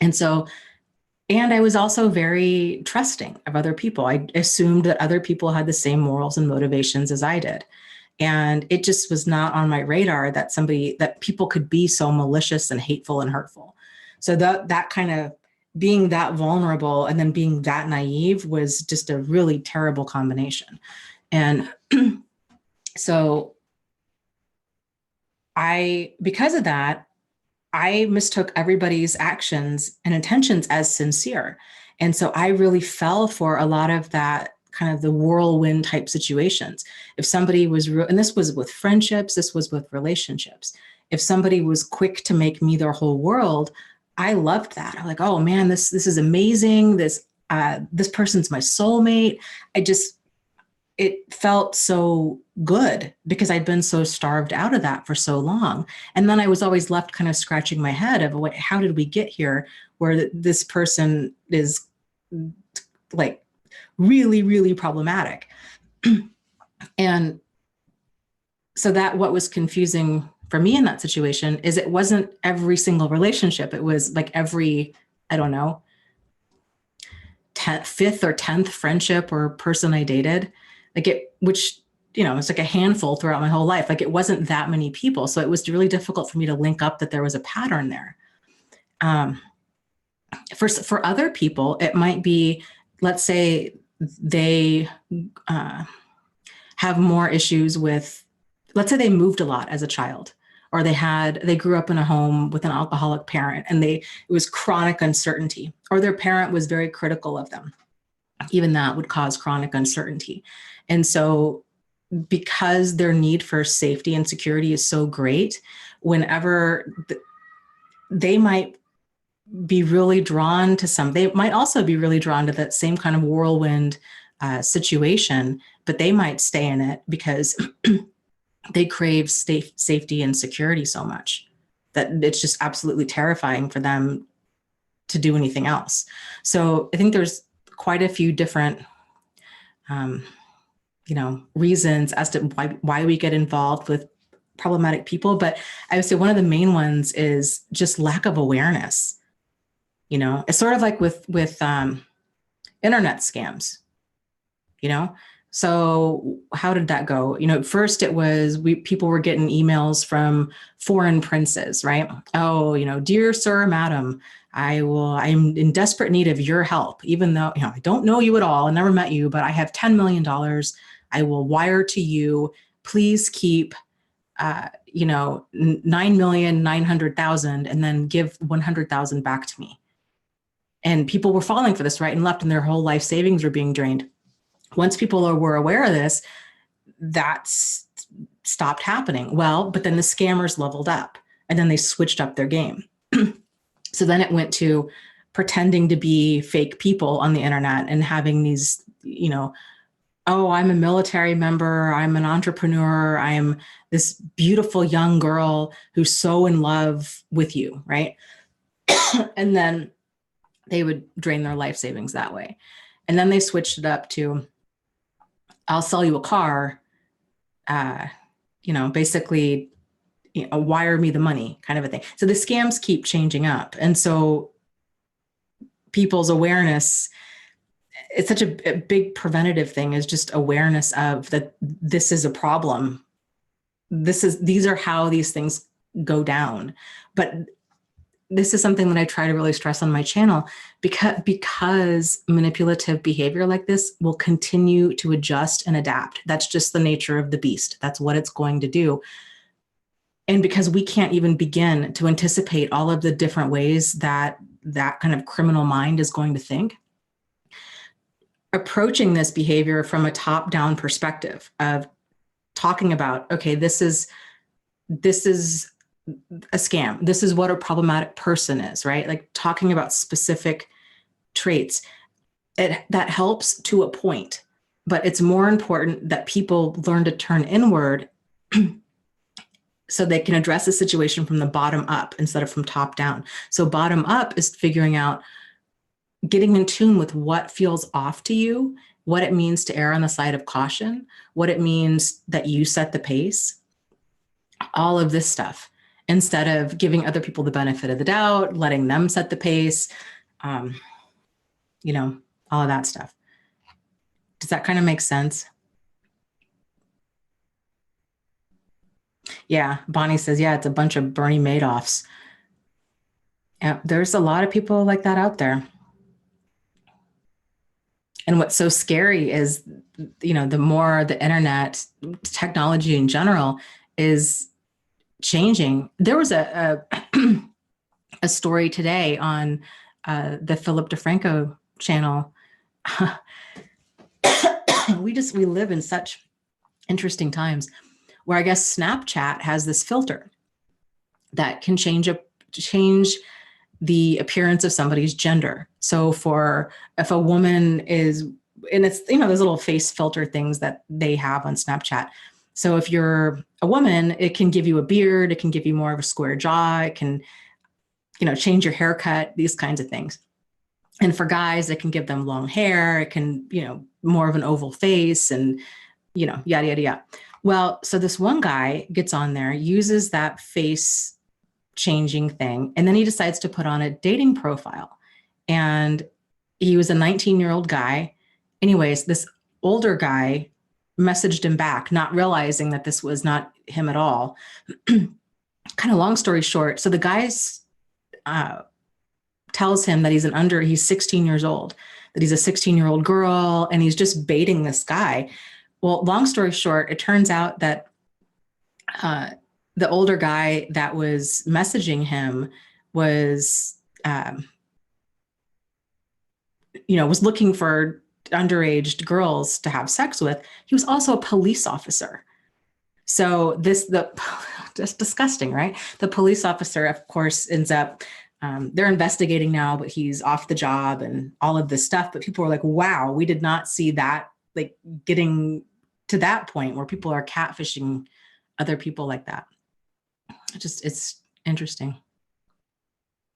And I was also very trusting of other people. I assumed that other people had the same morals and motivations as I did. And it just was not on my radar that people could be so malicious and hateful and hurtful. So that kind of being that vulnerable and then being that naive was just a really terrible combination. And so because of that, I mistook everybody's actions and intentions as sincere. And so I really fell for a lot of that kind of the whirlwind type situations. If somebody was and this was with friendships, this was with relationships. If somebody was quick to make me their whole world, I loved that. I'm like, oh man, this is amazing. This person's my soulmate. It felt so good because I'd been so starved out of that for so long. And then I was always left kind of scratching my head of, wait, how did we get here where this person is like really, really problematic? And so what was confusing for me in that situation is it wasn't every single relationship. It was like every, I don't know, 5th or 10th friendship or person I dated. Which, it's like a handful throughout my whole life. Like it wasn't that many people. So it was really difficult for me to link up that there was a pattern there. For other people, it might be, let's say they have more issues with, let's say they moved a lot as a child, or they grew up in a home with an alcoholic parent and it was chronic uncertainty, or their parent was very critical of them. Even that would cause chronic uncertainty. And so because their need for safety and security is so great, whenever they might be really drawn to they might also be really drawn to that same kind of whirlwind situation, but they might stay in it because they crave safety and security so much that it's just absolutely terrifying for them to do anything else. So I think there's quite a few different reasons as to why we get involved with problematic people. But I would say one of the main ones is just lack of awareness. It's sort of like with internet scams, So how did that go? First it was people were getting emails from foreign princes, right? Oh, dear sir, madam, I'm in desperate need of your help, even though, I don't know you at all. I never met you, but I have $10 million. I will wire to you. Please keep, 9,900,000 and then give 100,000 back to me. And people were falling for this right and left, and their whole life savings were being drained. Once people were aware of this, that's stopped happening. Well, but then the scammers leveled up, and then they switched up their game. So then it went to pretending to be fake people on the internet and having these, oh, I'm a military member, I'm an entrepreneur, I'm this beautiful young girl who's so in love with you, right? And then they would drain their life savings that way. And then they switched it up to, I'll sell you a car, basically, wire me the money kind of a thing. So the scams keep changing up. And so people's awareness, it's such a big preventative thing, is just awareness of that this is a problem. These are how these things go down. But this is something that I try to really stress on my channel, because manipulative behavior like this will continue to adjust and adapt. That's just the nature of the beast. That's what it's going to do. And because we can't even begin to anticipate all of the different ways that kind of criminal mind is going to think, approaching this behavior from a top-down perspective of talking about, okay, this is a scam. This is what a problematic person is, right? Like talking about specific traits, that helps to a point, but it's more important that people learn to turn inward so they can address the situation from the bottom up instead of from top down. So bottom up is figuring out, getting in tune with what feels off to you, what it means to err on the side of caution, what it means that you set the pace, all of this stuff, instead of giving other people the benefit of the doubt, letting them set the pace, all of that stuff. Does that kind of make sense? Yeah, Bonnie says, yeah, it's a bunch of Bernie Madoffs. Yeah, there's a lot of people like that out there. And what's so scary is, the more the internet, technology in general is changing. There was a story today on the Philip DeFranco channel. We live in such interesting times where I guess Snapchat has this filter that can change the appearance of somebody's gender. So if a woman is, and it's, those little face filter things that they have on Snapchat. So if you're a woman, it can give you a beard, it can give you more of a square jaw, it can, change your haircut, these kinds of things. And for guys, it can give them long hair, it can, more of an oval face, and, yada, yada, yada. Well, so this one guy gets on there, uses that face changing thing, and then he decides to put on a dating profile. And he was a 19-year-old guy. Anyways, this older guy messaged him back, not realizing that this was not him at all. Kind of long story short, so the guy's tells him that he's 16 years old, that he's a 16-year-old girl, and he's just baiting this guy. Well, long story short, it turns out that the older guy that was messaging him was, was looking for underage girls to have sex with. He was also a police officer. So just disgusting, right? The police officer, of course, ends up, they're investigating now, but he's off the job and all of this stuff. But people are like, wow, we did not see that, like getting to that point where people are catfishing other people like that. It's interesting.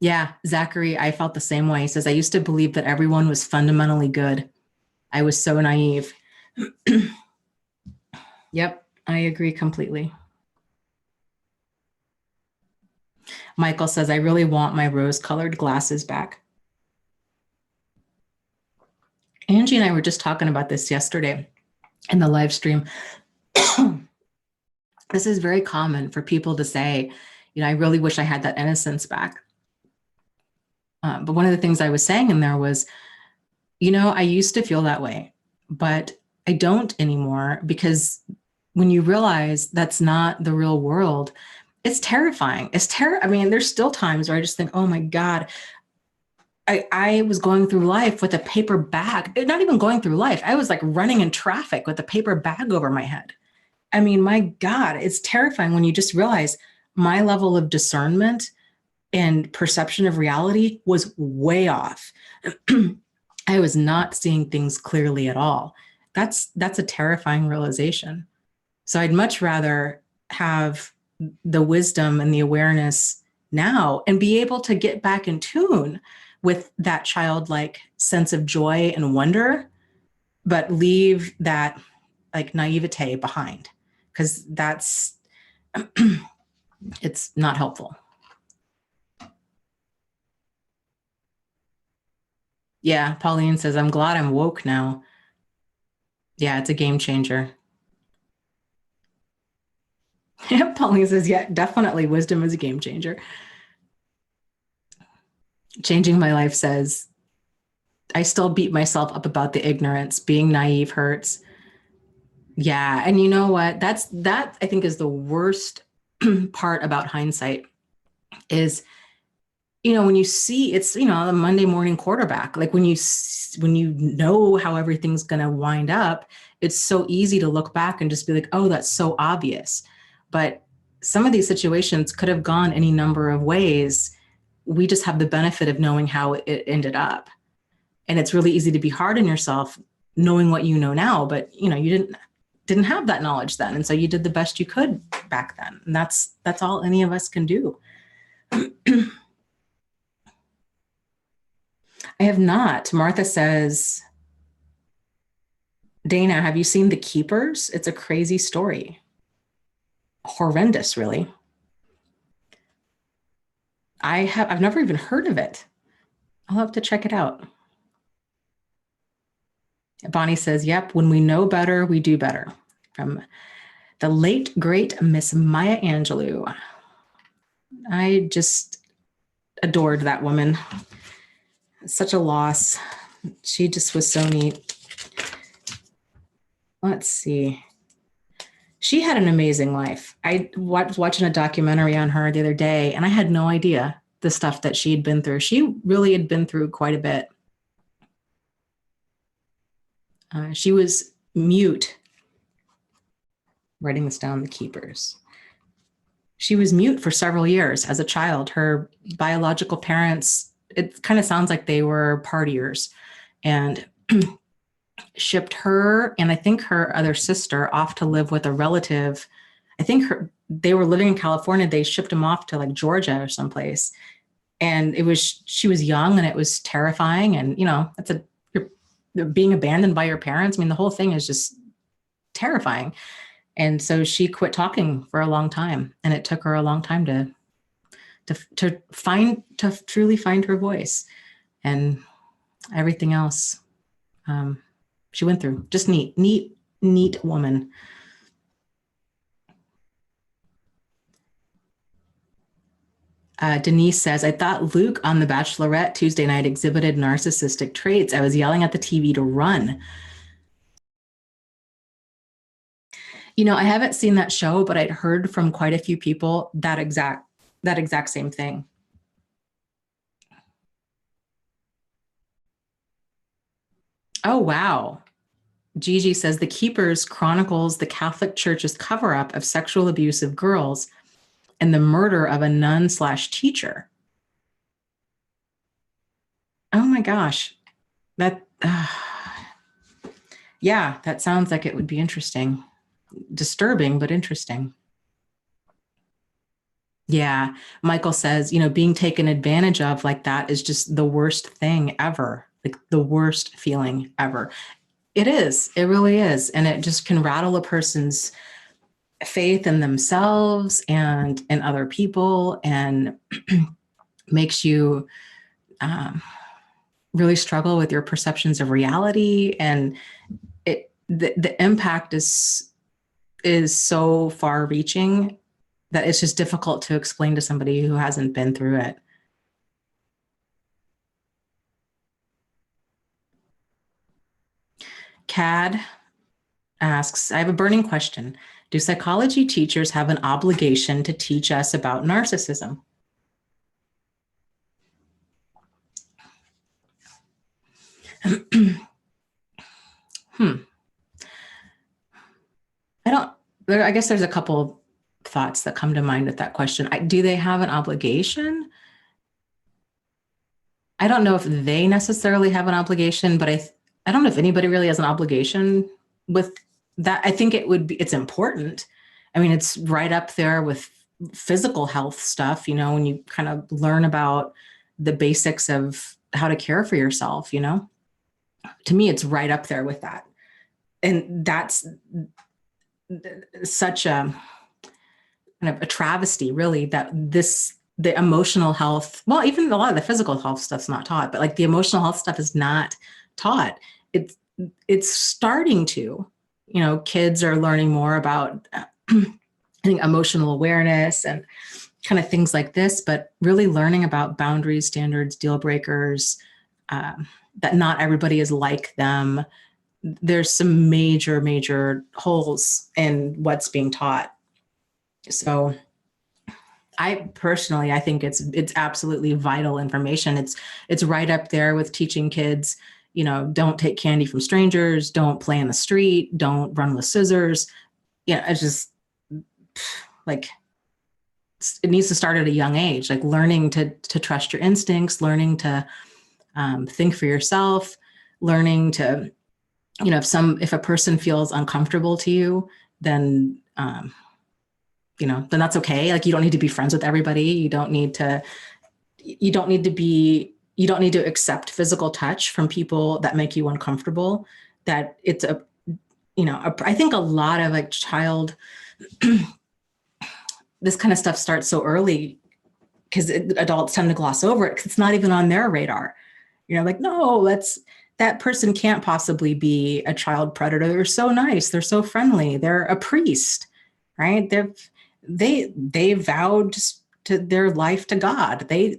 Yeah, Zachary, I felt the same way. He says, I used to believe that everyone was fundamentally good. I was so naive. Yep, I agree completely. Michael says, I really want my rose-colored glasses back. Angie and I were just talking about this yesterday in the live stream. This is very common for people to say, I really wish I had that innocence back. But one of the things I was saying in there was, I used to feel that way, but I don't anymore, because when you realize that's not the real world, it's terrifying. I mean, there's still times where I just think, oh my God, I was going through life with a paper bag, not even going through life. I was like running in traffic with a paper bag over my head. I mean, my God, it's terrifying when you just realize my level of discernment and perception of reality was way off. I was not seeing things clearly at all. That's a terrifying realization. So I'd much rather have the wisdom and the awareness now and be able to get back in tune with that childlike sense of joy and wonder, but leave that like naivete behind, because that's it's not helpful. Yeah, Pauline says, I'm glad I'm woke now. Yeah, it's a game changer. Yeah, Pauline says, yeah, definitely wisdom is a game changer. Changing My Life says, I still beat myself up about the ignorance. Being naive hurts. Yeah, and you know what? That I think is the worst part about hindsight is, when you see it's, the Monday morning quarterback, like when you know how everything's going to wind up, it's so easy to look back and just be like, oh, that's so obvious. But some of these situations could have gone any number of ways. We just have the benefit of knowing how it ended up. And it's really easy to be hard on yourself knowing what you know now, but you didn't have that knowledge then. And so you did the best you could back then. And that's all any of us can do. I have not. Martha says, Dana, have you seen The Keepers? It's a crazy story. Horrendous, really. I've never even heard of it. I'll have to check it out. Bonnie says, yep, when we know better, we do better. From the late, great Miss Maya Angelou. I just adored that woman. Such a loss. She just was so neat. Let's see. She had an amazing life. I was watching a documentary on her the other day, and I had no idea the stuff that she had been through. She really had been through quite a bit. She was mute. Writing this down, The Keepers. She was mute for several years as a child. Her biological parents, it kind of sounds like they were partiers, and shipped her and I think her other sister off to live with a relative. I think they were living in California. They shipped them off to like Georgia or someplace. And she was young, and it was terrifying. And, you're being abandoned by your parents. I mean, the whole thing is just terrifying. And so she quit talking for a long time, and it took her a long time to truly find her voice and everything else. She went through. Just neat woman. Denise says, I thought Luke on The Bachelorette Tuesday night exhibited narcissistic traits. I was yelling at the TV to run. I haven't seen that show, but I'd heard from quite a few people that exact same thing. Oh, wow. Gigi says, The Keepers chronicles the Catholic Church's cover-up of sexual abuse of girls and the murder of a nun/teacher. Oh my gosh. Yeah, that sounds like it would be interesting. Disturbing, but interesting. Yeah. Michael says, being taken advantage of like that is just the worst thing ever. Like the worst feeling ever. It is. It really is. And it just can rattle a person's faith in themselves and in other people, and makes you really struggle with your perceptions of reality. And the impact is so far reaching that it's just difficult to explain to somebody who hasn't been through it. Cad asks, I have a burning question. Do psychology teachers have an obligation to teach us about narcissism? I guess there's a couple thoughts that come to mind with that question. Do they have an obligation? I don't know if they necessarily have an obligation, but I don't know if anybody really has an obligation with that. I think it's important. I mean, it's right up there with physical health stuff, when you kind of learn about the basics of how to care for yourself, to me, it's right up there with that. And that's such a kind of a travesty, really, that the emotional health, well, even a lot of the physical health stuff's not taught, but like the emotional health stuff is not taught. It's starting to, kids are learning more about I think emotional awareness and kind of things like this, but really learning about boundaries, standards, deal breakers, that not everybody is like them. There's some major holes in what's being taught. So I think it's absolutely vital information. It's right up there with teaching kids, don't take candy from strangers, don't play in the street, don't run with scissors. It's just like, it needs to start at a young age, like learning to trust your instincts, learning to think for yourself, learning to, if a person feels uncomfortable to you, then then that's okay. Like, you don't need to be friends with everybody. You don't need to accept physical touch from people that make you uncomfortable. That it's I think a lot of like child, this kind of stuff starts so early because adults tend to gloss over it because it's not even on their radar. Like, no, that person can't possibly be a child predator. They're so nice. They're so friendly. They're a priest, right? They vowed to their life to God. They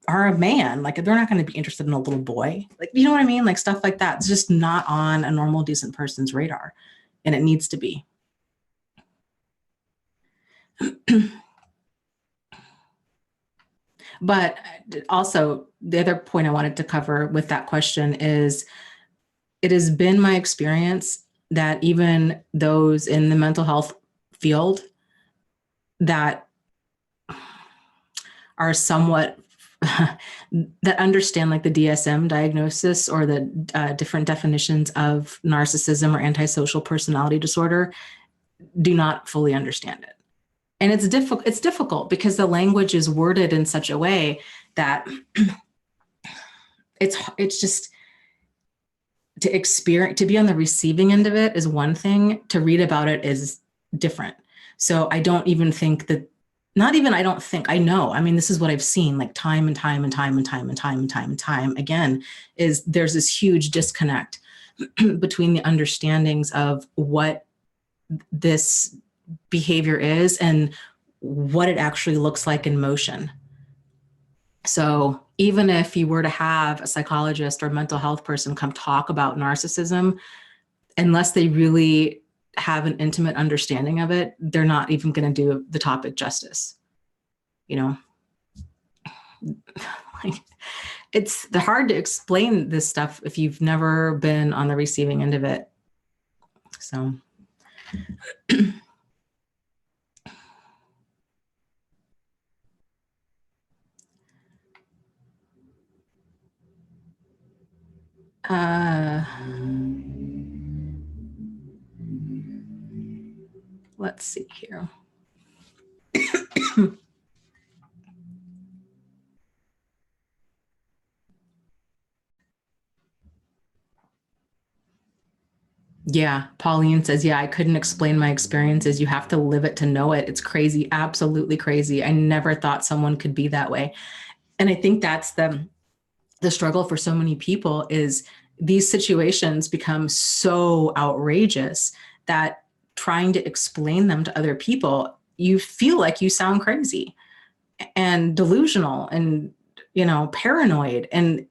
are a man. Like, they're not going to be interested in a little boy. Like, you know what I mean? Like, stuff like that. It's just not on a normal, decent person's radar, and it needs to be. But also, the other point I wanted to cover with that question is, it has been my experience that even those in the mental health field that are somewhat that understand like the DSM diagnosis or the different definitions of narcissism or antisocial personality disorder do not fully understand it. And it's difficult because the language is worded in such a way that it's just, to be on the receiving end of it is one thing, to read about it is different. So I don't even think that, I know, I mean, this is what I've seen like time and time again, is there's this huge disconnect between the understandings of what this behavior is and what it actually looks like in motion. So even if you were to have a psychologist or mental health person come talk about narcissism, unless they really have an intimate understanding of it, they're not even going to do the topic justice. Like, it's hard to explain this stuff if you've never been on the receiving end of it. So. Let's see here. Yeah. Pauline says, yeah, I couldn't explain my experiences. You have to live it to know it. It's crazy. Absolutely crazy. I never thought someone could be that way. And I think that's the struggle for so many people is these situations become so outrageous that trying to explain them to other people, you feel like you sound crazy and delusional and, paranoid. And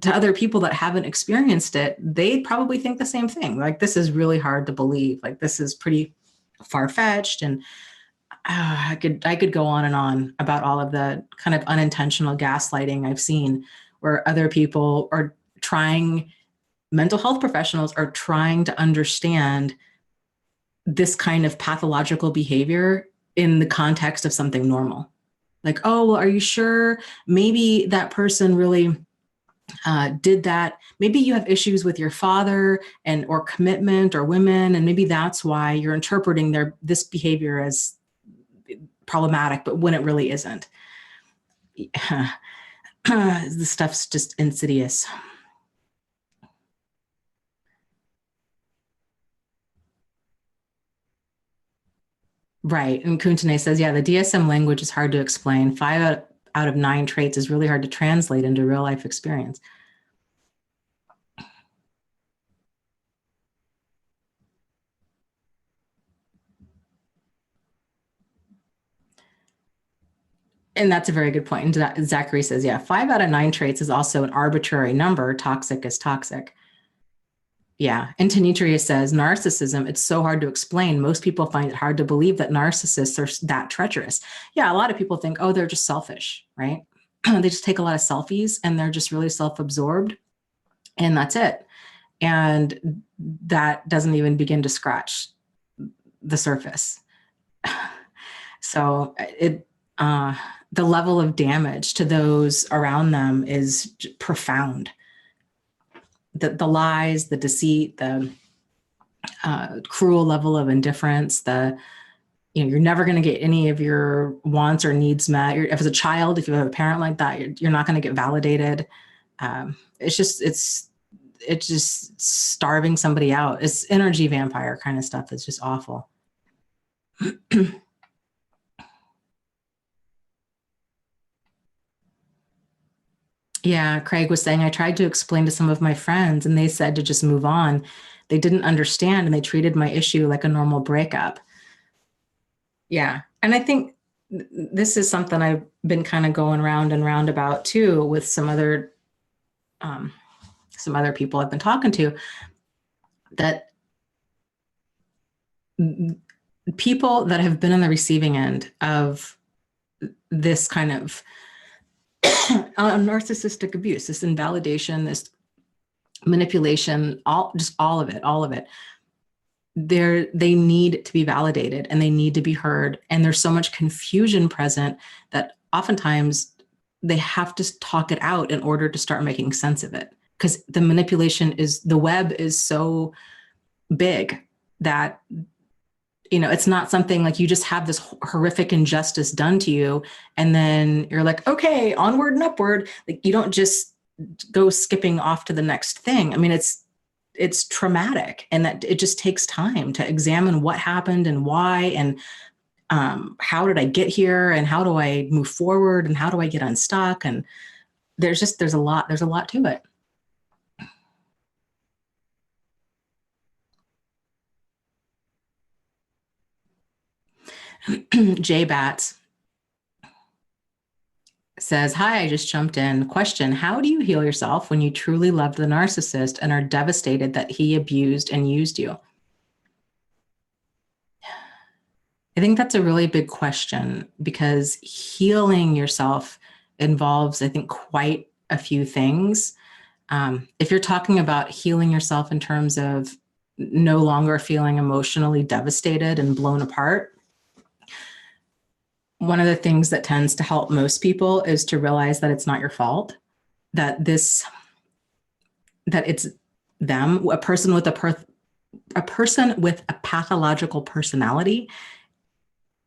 to other people that haven't experienced it, they probably think the same thing. Like, this is really hard to believe. Like, this is pretty far-fetched. And I could go on about all of the kind of unintentional gaslighting I've seen where other people are trying, mental health professionals are trying to understand this kind of pathological behavior in the context of something normal. Like, oh, well, are you sure? Maybe that person really did that. Maybe you have issues with your father and or commitment or women, and maybe that's why you're interpreting this behavior as problematic, but when it really isn't. The stuff's just insidious. Right. And Kuntane says, yeah, the DSM language is hard to explain. Five out of 9 traits is really hard to translate into real life experience. And that's a very good point. And Zachary says, yeah, 5 out of 9 traits is also an arbitrary number. Toxic is toxic. Yeah. And Tanitria says, narcissism, it's so hard to explain. Most people find it hard to believe that narcissists are that treacherous. Yeah. A lot of people think, oh, they're just selfish, right? They just take a lot of selfies and they're just really self-absorbed and that's it. And that doesn't even begin to scratch the surface. So the level of damage to those around them is profound. The lies, the deceit, the cruel level of indifference, you're never going to get any of your wants or needs met. If as a child, if you have a parent like that, you're not going to get validated. It's just starving somebody out. It's energy vampire kind of stuff. It's just awful. Yeah, Craig was saying, I tried to explain to some of my friends and they said to just move on. They didn't understand and they treated my issue like a normal breakup. Yeah. And I think this is something I've been kind of going round and round about too with some other people I've been talking to, that people that have been on the receiving end of this kind of narcissistic abuse, this invalidation, this manipulation, all of it, they need to be validated and they need to be heard. And there's so much confusion present that oftentimes they have to talk it out in order to start making sense of it. Because the web is so big that, it's not something like you just have this horrific injustice done to you. And then you're like, okay, onward and upward. Like, you don't just go skipping off to the next thing. I mean, it's traumatic, and that it just takes time to examine what happened and why, and how did I get here, and how do I move forward, and how do I get unstuck? And there's a lot to it. Jay Bats says, hi, I just jumped in. Question, how do you heal yourself when you truly loved the narcissist and are devastated that he abused and used you? I think that's a really big question, because healing yourself involves, I think, quite a few things. If you're talking about healing yourself in terms of no longer feeling emotionally devastated and blown apart, one of the things that tends to help most people is to realize that it's not your fault, that it's them, a person with a pathological personality.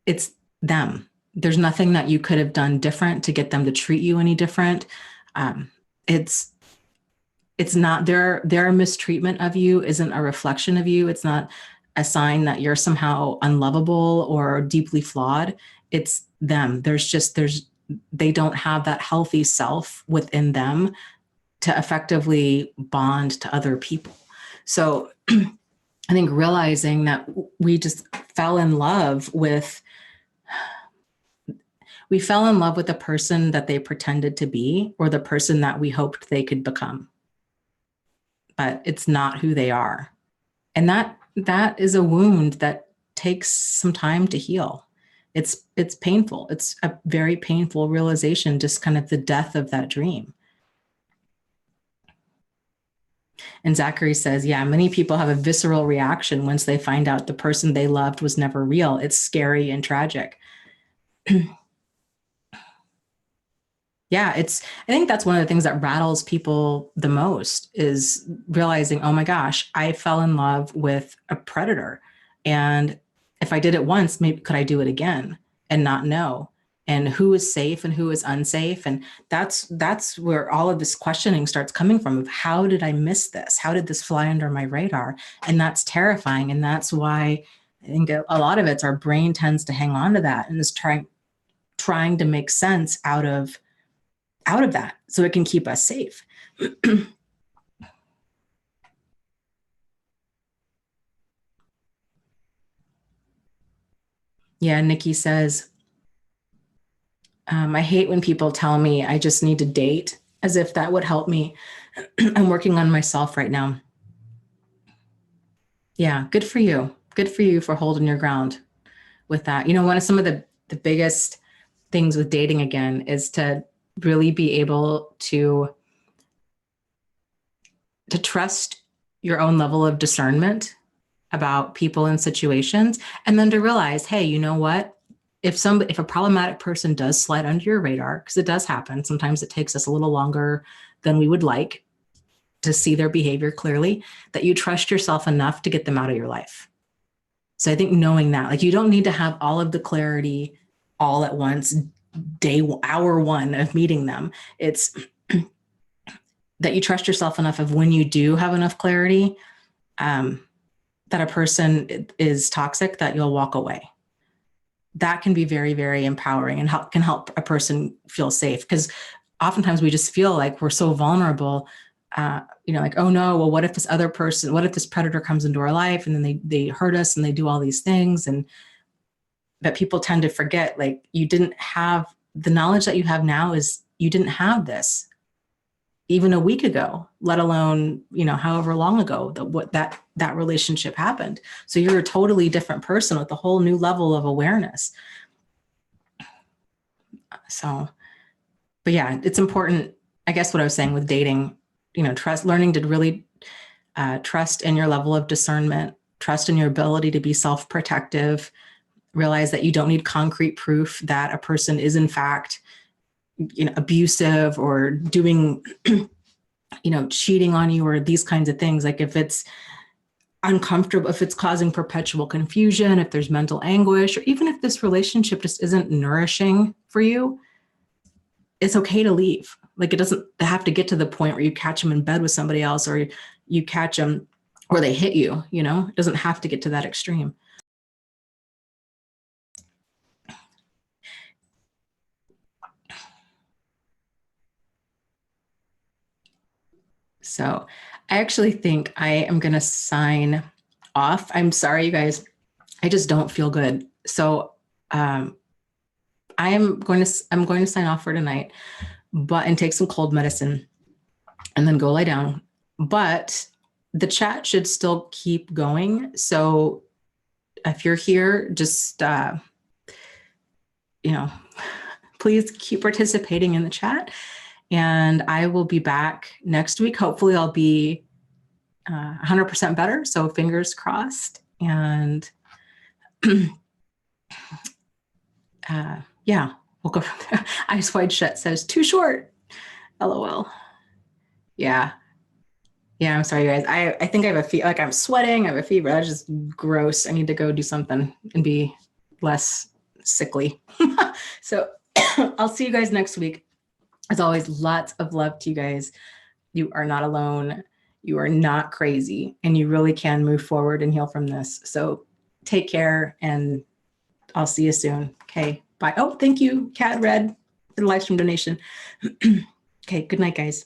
It's them. There's nothing that you could have done different to get them to treat you any different. It's It's not their mistreatment of you isn't a reflection of you. It's not a sign that you're somehow unlovable or deeply flawed. It's them. They don't have that healthy self within them to effectively bond to other people. So I think realizing that we just fell in love with the person that they pretended to be, or the person that we hoped they could become. But it's not who they are. And that is a wound that takes some time to heal. It's painful. It's a very painful realization, just kind of the death of that dream. And Zachary says, yeah, many people have a visceral reaction once they find out the person they loved was never real. It's scary and tragic. Yeah, I think that's one of the things that rattles people the most, is realizing, oh my gosh, I fell in love with a predator. And if I did it once, maybe could I do it again and not know? And who is safe and who is unsafe? And that's where all of this questioning starts coming from, of how did I miss this? How did this fly under my radar? And that's terrifying. And that's why I think a lot of it's our brain tends to hang on to that and is trying to make sense out of that so it can keep us safe. Yeah, Nikki says, I hate when people tell me I just need to date, as if that would help me. I'm working on myself right now. Yeah, good for you. Good for you for holding your ground with that. You know, one of some of the biggest things with dating again is to really be able to trust your own level of discernment about people and situations, and then to realize, hey, you know what? If a problematic person does slide under your radar, because it does happen, sometimes it takes us a little longer than we would like to see their behavior clearly, that you trust yourself enough to get them out of your life. So I think knowing that, like, you don't need to have all of the clarity all at once, hour one of meeting them. It's that you trust yourself enough of when you do have enough clarity, that a person is toxic, that you'll walk away. That can be very, very empowering and can help a person feel safe, because oftentimes we just feel like we're so vulnerable, like, oh no, well, what if this predator comes into our life and then they hurt us and they do all these things. And that people tend to forget, like, you didn't have the knowledge that you have now, is you didn't have this even a week ago, let alone, however long ago that relationship happened. So you're a totally different person with a whole new level of awareness. So, but yeah, it's important. I guess what I was saying with dating, learning to really trust in your level of discernment, trust in your ability to be self-protective, realize that you don't need concrete proof that a person is in fact, abusive or doing, cheating on you or these kinds of things. Like, if it's uncomfortable, if it's causing perpetual confusion, if there's mental anguish, or even if this relationship just isn't nourishing for you, it's okay to leave. Like, it doesn't have to get to the point where you catch them in bed with somebody else, or you catch them or they hit you, it doesn't have to get to that extreme. So I actually think I am going to sign off. I'm sorry, you guys. I just don't feel good. So I'm going to sign off for tonight, and take some cold medicine and then go lie down. But the chat should still keep going. So if you're here, just, please keep participating in the chat. And I will be back next week. Hopefully I'll be 100% better. So fingers crossed. And yeah, we'll go from there. Eyes Wide Shut says, too short. LOL. Yeah. Yeah, I'm sorry, guys. I think I have a fever. Like, I'm sweating. I have a fever. That's just gross. I need to go do something and be less sickly. So I'll see you guys next week. As always, lots of love to you guys. You are not alone. You are not crazy, and you really can move forward and heal from this. So take care, and I'll see you soon. Okay, bye. Oh, thank you, Cat Red, for the live stream donation. Okay, good night, guys.